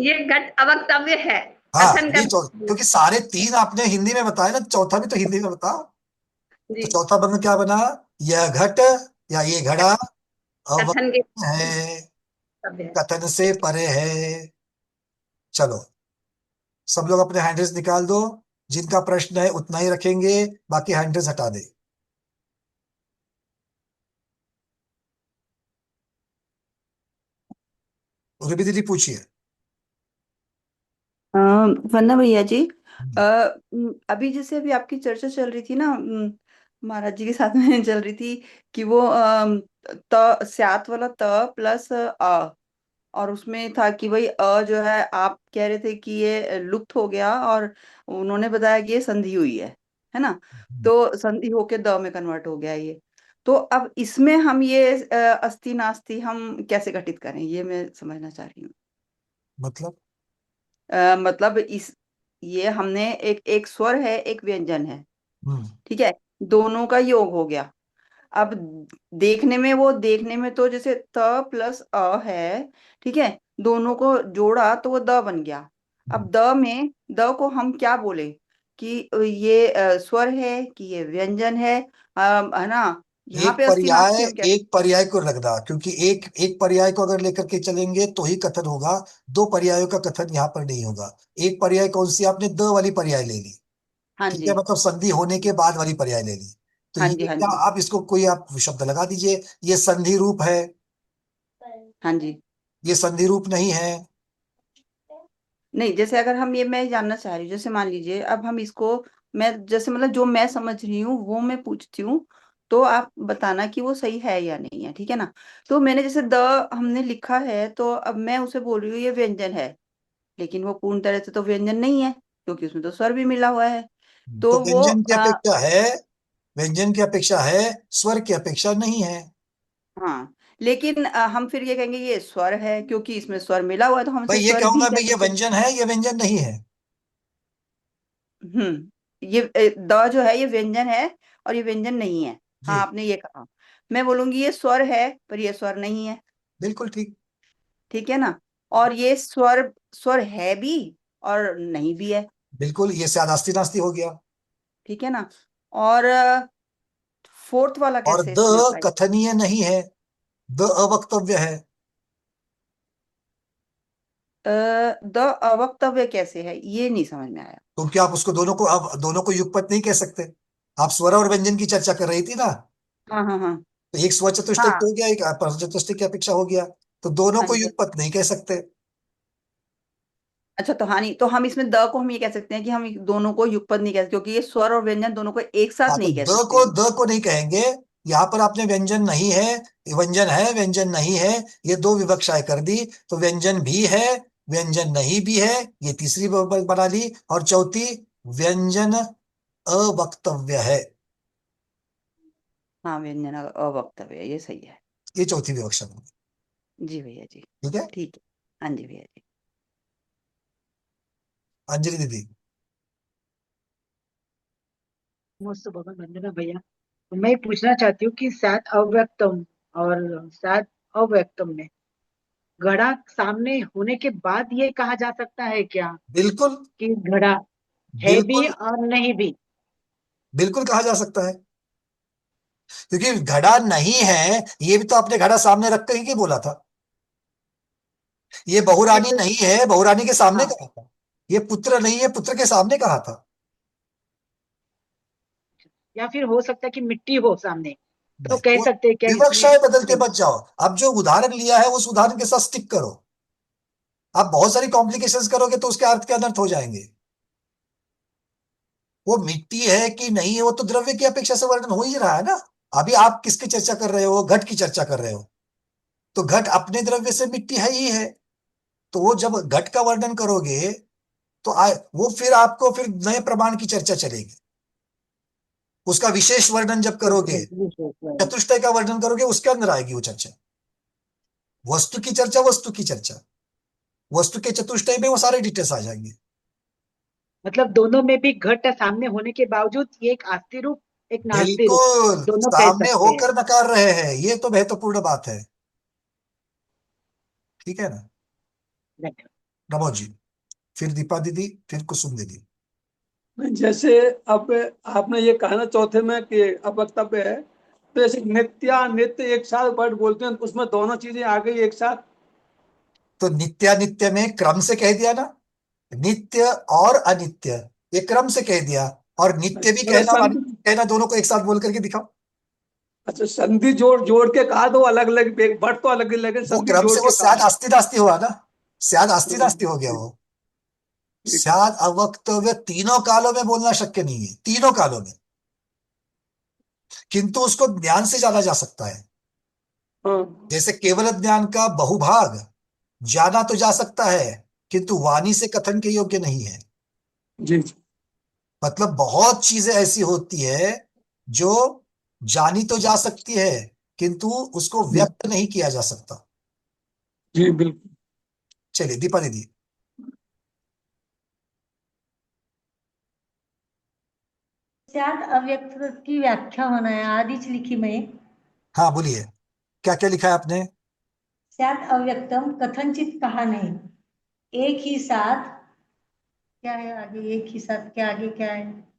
ये घट अवक्तव्य है, हाँ कथन ये कर। क्योंकि सारे तीन आपने हिंदी में बताए ना, चौथा भी तो हिंदी में बताओ। तो जी। चौथा भंग क्या बना? यह घट या ये घड़ा कथन के अवक्तव्य है, अवक्तव्य है। कथन से परे है। चलो सब लोग अपने हैंडल्स निकाल दो, जिनका प्रश्न है उतना ही रखेंगे, बाकी हैंडल्स हटा दे। रूबी दीदी पूछिए। वंदना भैया जी, अभी जैसे अभी आपकी चर्चा चल रही थी ना, महाराज जी के साथ में चल रही थी कि वो त स्यात वाला त प्लस अ, और उसमें था कि भाई अ जो है आप कह रहे थे कि ये लुप्त हो गया, और उन्होंने बताया कि ये संधि हुई है ना? तो संधि होके द में कन्वर्ट हो गया ये। तो अब इसमें हम ये अस्ति नास्ति हम कैसे घटित करें, ये मैं समझना चाह रही हूँ। मतलब मतलब इस ये हमने एक स्वर है, एक व्यंजन है, हम्म ठीक है, दोनों का योग हो गया। अब देखने में तो जैसे त प्लस अ है, ठीक है, दोनों को जोड़ा तो वो द बन गया। अब द को हम क्या बोले कि ये स्वर है कि ये व्यंजन है ना, यहाँ पे अस्ति नास्ति हम क्या। एक पर्याय को रखना, क्योंकि एक एक पर्याय को अगर लेकर के चलेंगे तो ही कथन होगा, दो पर्यायों का कथन यहाँ पर नहीं होगा। एक पर्याय कौन सी, आपने द वाली पर्याय ले ली, हाँ ठीक है, जी, मतलब संधि होने के बाद वाली पर्याय ले ली। तो हाँ जी, ये हाँ क्या, जी, आप इसको कोई आप शब्द लगा दीजिए, ये संधि रूप है, हाँ जी। ये संधि रूप नहीं है। नहीं, जैसे अगर हम ये मैं जानना चाह रही हूँ, जैसे मान लीजिए अब हम इसको, मैं जैसे मतलब जो मैं समझ रही हूँ वो मैं पूछती हूँ, तो आप बताना कि वो सही है या नहीं है, ठीक है ना। तो मैंने जैसे द हमने लिखा है, तो अब मैं उसे बोल रही हूँ ये व्यंजन है, लेकिन वो पूर्ण तरह से तो व्यंजन नहीं है, क्योंकि उसमें तो स्वर भी मिला हुआ है। तो तो वो व्यंजन की अपेक्षा है, व्यंजन की अपेक्षा है, स्वर की अपेक्षा नहीं है। हाँ, लेकिन हम फिर ये कहेंगे ये स्वर है, क्योंकि इसमें स्वर मिला हुआ है, तो हम भाई इसे ये स्वर भी कहूंगा कह भाई ये सकते हैं। व्यंजन है, ये व्यंजन नहीं है। ये द जो है ये व्यंजन है और ये व्यंजन नहीं है। हाँ, जी आपने ये कहा, मैं बोलूंगी ये स्वर है पर ये स्वर नहीं है, बिल्कुल ठीक। ठीक है ना। और ये स्वर स्वर है भी और नहीं भी है, बिल्कुल, ये शादास्ती नास्ती हो गया। ठीक है ना। और फोर्थ वाला और कैसे द इसमें अप्लाई। कथनीय नहीं है, द अवक्तव्य है। द अवक्तव्य कैसे है, ये नहीं समझ में आया। क्योंकि आप उसको दोनों को, आप दोनों को युगपत नहीं कह सकते। आप स्वर और व्यंजन की चर्चा कर रही थी ना, हाँ, हाँ, हाँ, तो एक स्वर चतुष्टय हाँ, हो गया, एक अपर चतुष्टय की अपेक्षा हो गया, तो दोनों हाँ को जी। युगपत नहीं कह सकते। अच्छा, तो हाँ, नहीं तो हम इसमें द को हम ये कह सकते हैं कि हम दोनों को युगपत नहीं कह सकते, क्योंकि ये स्वर और व्यंजन दोनों को एक साथ हाँ, तो नहीं कह सकते हैं। द को नहीं कहेंगे। यहाँ पर आपने व्यंजन नहीं है, व्यंजन है, व्यंजन नहीं है, ये दो विवक्षाएं कर दी। तो व्यंजन भी है, व्यंजन नहीं भी है, ये तीसरी बना ली। और चौथी, व्यंजन अवक्तव्य है, हाँ, व्यंजन अवक्तव्य है, ये सही है। ये चौथी विवक्षा बनी। जी भैया जी, ठीक है। ठीक है। हाँ जी भैया जी। अंजलि दीदी। मस्त भगवान वंदना भैया, मैं पूछना चाहती हूँ कि सात अव्यक्तम और सात अव्यक्तम में घड़ा सामने होने के बाद ये कहा जा सकता है क्या बिल्कुल, कि घड़ा है भी बिल्कुल, और नहीं भी। बिल्कुल कहा जा सकता है, क्योंकि घड़ा नहीं है, ये भी तो आपने घड़ा सामने रख के ही बोला था। ये नहीं बहुरानी तो नहीं है, बहुरानी के सामने हाँ, कहा था। ये पुत्र नहीं है, पुत्र के सामने कहा था। या फिर हो सकता है कि मिट्टी हो सामने, तो कह वो सकते हैं क्या इसमें। विवक्षाएं बदलते नहीं, मत जाओ। अब जो उदाहरण लिया है उस उदाहरण के साथ स्टिक करो। आप बहुत सारी कॉम्प्लिकेशंस करोगे तो उसके अर्थ के अनर्थ हो जाएंगे। वो मिट्टी है कि नहीं है, वो तो द्रव्य की अपेक्षा से वर्णन हो ही रहा है ना। अभी आप किसकी चर्चा कर रहे हो, घट की चर्चा कर रहे हो। तो घट अपने द्रव्य से मिट्टी है ही है। तो वो जब घट का वर्णन करोगे तो वो फिर आपको फिर नए प्रमाण की चर्चा चलेगी। उसका विशेष वर्णन जब करोगे, चतुष्टय का वर्णन करोगे, उसके अंदर आएगी वो चर्चा। वस्तु की चर्चा, वस्तु की चर्चा, वस्तु के चतुष्टय में वो सारे डिटेल्स आ जाएंगे। मतलब दोनों में भी घट सामने होने के बावजूद ये एक आस्ति रूप, एक नास्ति रूप, बिल्कुल, दोनों कह सामने सकते हैं। होकर नकार रहे हैं, ये तो महत्वपूर्ण बात है। ठीक है ना। धन्यवाद। नमो जी। फिर दीपा दीदी, फिर कुसुम दीदी। जैसे अब आपने ये कहा ना चौथे में कि अपवक्तव्य है, तो जैसे नित्या नित्य एक साथ वर्ड बोलते हैं, उसमें दोनों चीजें आ गई एक साथ। तो नित्यानित्य में क्रम से कह दिया ना, नित्य और अनित्य, ये क्रम से कह दिया। और नित्य भी मतलब कहना और संधि, अनित्य कहना दोनों को एक साथ बोल करके दिखाओ। अच्छा संधि जोड़ जोड़ के कहा तो अलग अलग, वर्ड तो अलग अलग, वो संधि क्रम जोड़ से, वो के कहा स्याद अस्ति नास्ति हुआ ना, स्याद अस्ति है। नास्ति हो गया वो। स्याद अवक्तव्य तीनों कालों में बोलना शक्य नहीं है, तीनों कालों में, किंतु उसको ज्ञान से जाना जा सकता है। हाँ, जैसे केवल ज्ञान का बहुभाग जाना तो जा सकता है, किंतु वाणी से कथन के योग्य नहीं है। जी जी। मतलब बहुत चीजें ऐसी होती है जो जानी तो जा सकती है किंतु उसको व्यक्त नहीं किया जा सकता। जी बिल्कुल। चलिए दीपा दीदी। स्यात् अव्यक्त की व्याख्या होना है, आधीच लिखी मैं। हाँ बोलिए, क्या क्या लिखा है आपने? स्यात् अव्यक्तम कथनचित कहा नहीं, एक ही साथ क्या है आगे, एक ही साथ क्या आगे क्या है?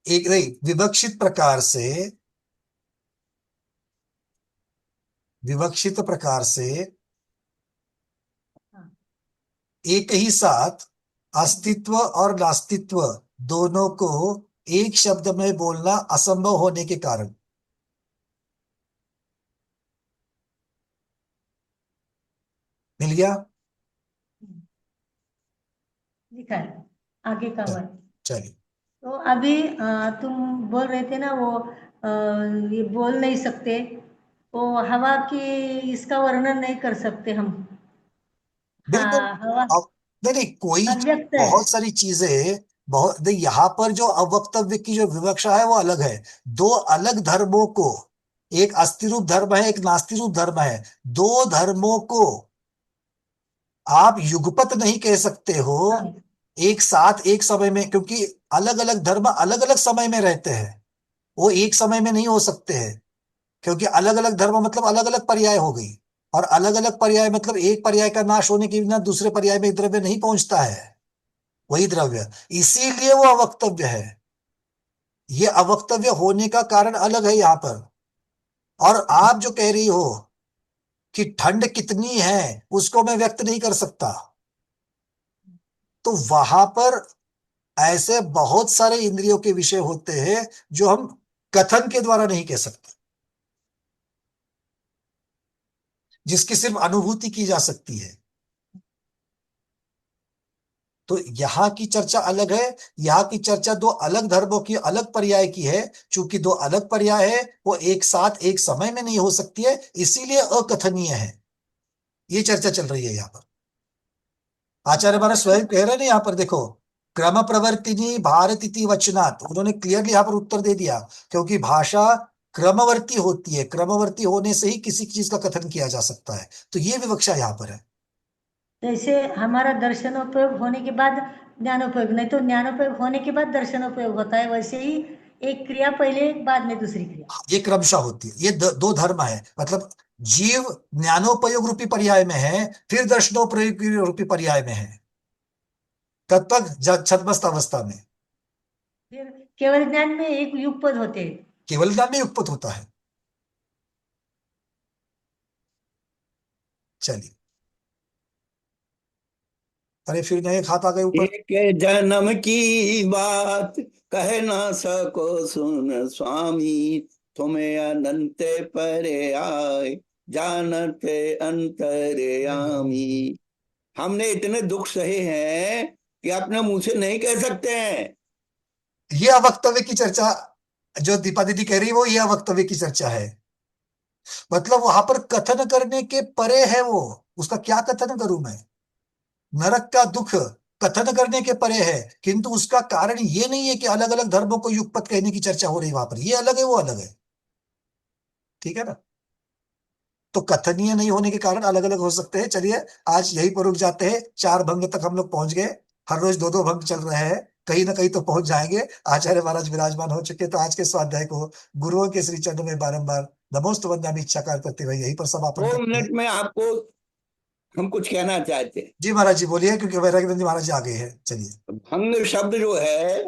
एक नहीं, विवक्षित प्रकार से, विवक्षित प्रकार से एक ही साथ अस्तित्व और नास्तित्व दोनों को एक शब्द में बोलना असंभव होने के कारण। मिल गया? लिखा है आगे का वर्ड। चलिए। तो अभी तुम बोल रहे थे ना वो ये बोल नहीं सकते, वो हवा की इसका वर्णन नहीं कर सकते हम। बिल्कुल। हाँ हवा अब नहीं, कोई अव्यक्त है। बहुत सारी चीजें, बहुत नहीं, यहाँ पर जो अवक्तव्य की जो विवक्षा है वो अलग है। दो अलग धर्मों को, एक अस्थि रूप धर्म है, एक नास्ति रूप धर्म है, दो धर्मों को आप युगपत नहीं कह सकते हो एक साथ एक समय में, क्योंकि अलग अलग धर्म अलग अलग समय में रहते हैं, वो एक समय में नहीं हो सकते हैं। क्योंकि अलग अलग धर्म मतलब अलग अलग पर्याय हो गई, और अलग अलग पर्याय मतलब एक पर्याय का नाश होने के बिना दूसरे पर्याय में द्रव्य नहीं पहुंचता है, वही द्रव्य, इसीलिए वो अवक्तव्य है। ये अवक्तव्य होने का कारण अलग है यहाँ पर। और आप जो कह रही हो कि ठंड कितनी है उसको मैं व्यक्त नहीं कर सकता, तो वहां पर ऐसे बहुत सारे इंद्रियों के विषय होते हैं जो हम कथन के द्वारा नहीं कह सकते, जिसकी सिर्फ अनुभूति की जा सकती है। तो यहाँ की चर्चा अलग है, यहाँ की चर्चा दो अलग धर्मों की अलग पर्याय की है। चूंकि दो अलग पर्याय है वो एक साथ एक समय में नहीं हो सकती है, इसीलिए अकथनीय है। ये चर्चा चल रही है यहाँ पर। आचार्य महाराज स्वयं कह रहे हैं यहाँ पर, देखो, क्रम प्रवर्तिनी भारत इति वचनात्, उन्होंने क्लियरली यहाँ पर उत्तर दे दिया, क्योंकि भाषा क्रमवर्ती होती है, क्रमवर्ती होने से ही किसी चीज का कथन किया जा सकता है। तो ये विवक्षा यहाँ पर है। जैसे हमारा दर्शनोपयोग होने के बाद ज्ञानोपयोग, नहीं तो ज्ञानोपयोग होने के बाद दर्शनोपयोग होता है, वैसे ही एक क्रिया पहले बाद में दूसरी क्रिया, ये क्रमशः होती है। ये दो धर्म है, मतलब जीव ज्ञानोपयोग रूपी पर्याय में है, फिर दर्शनोपयोग रूपी पर्याय में है, तब तक छद्मस्त अवस्था में। फिर केवल ज्ञान में एक युगपद होते हैं। केवल ज्ञान में युगपत होता है। चलिए, अरे फिर नए खाता गए ऊपर। एक जन्म की बात कह ना सको सुन स्वामी, तुम्हें अनंत परे आए जानते अंतर्यामी। हमने इतने दुख सहे हैं कि अपने मुंह से नहीं कह सकते हैं। ये अवक्तव्य की चर्चा जो दीपा दीदी कह रही है वो ये अवक्तव्य की चर्चा है। मतलब वहां पर कथन करने के परे है वो, उसका क्या कथन करूं मैं? नरक का दुख कथन करने के परे है, किंतु उसका कारण ये नहीं है कि अलग अलग धर्मों को युगपत कहने की चर्चा हो रही है वहां पर, ये अलग है वो अलग है। ठीक है ना? तो कथनीय नहीं होने के कारण अलग अलग हो सकते हैं। चलिए आज यही पर रुक जाते हैं, 4 भंग तक हम लोग पहुंच गए। हर रोज 2-2 भंग चल रहे हैं, कहीं ना कहीं तो पहुंच जाएंगे। आचार्य महाराज विराजमान हो चुके, तो आज के स्वाध्याय को गुरुओं के श्री चरणों में बारंबार नमोस्तु वंदनामि इच्छा करते हुए यहीं पर समापन 2 करते हैं। मिनट में आपको हम कुछ कहना चाहते हैं। जी महाराज जी बोलिए, क्योंकि वैराग्यनंद जी महाराज जी आ गए हैं। चलिए। भंग शब्द जो है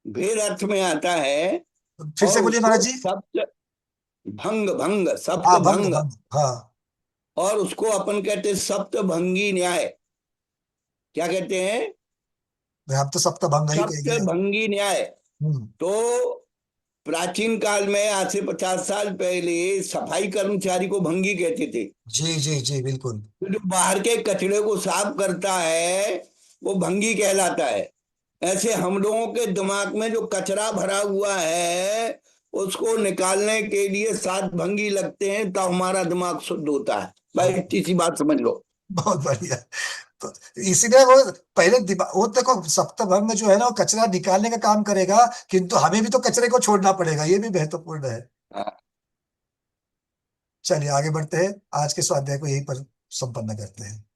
भेद अर्थ में आता है। फिर से बोलिए महाराज जी। सप्त भंग, भंग सप्त हाँ भंग भंग, भंग, हाँ। और उसको अपन कहते हैं सप्तभंगी न्याय। क्या कहते हैं? हम तो सप्तभंग ही कहेंगे। सप्तभंगी न्याय। तो प्राचीन काल में आज से 50 साल पहले सफाई कर्मचारी को भंगी कहते थे। जी जी जी बिल्कुल। तो जो बाहर के कचरे को साफ करता है वो भंगी कहलाता है। ऐसे हम लोगों के दिमाग में जो कचरा भरा हुआ है उसको निकालने के लिए 7 भंगी लगते हैं, तो हमारा दिमाग शुद्ध होता है। भाई इतनी सी बात समझ लो। बहुत बढ़िया। तो इसीलिए वो पहले दिमाग, वो देखो सप्तभंग जो है ना वो कचरा निकालने का काम करेगा, किंतु हमें भी तो कचरे को छोड़ना पड़ेगा, ये भी महत्वपूर्ण है। चलिए आगे बढ़ते हैं, आज के स्वाध्याय को यहीं पर संपन्न करते हैं।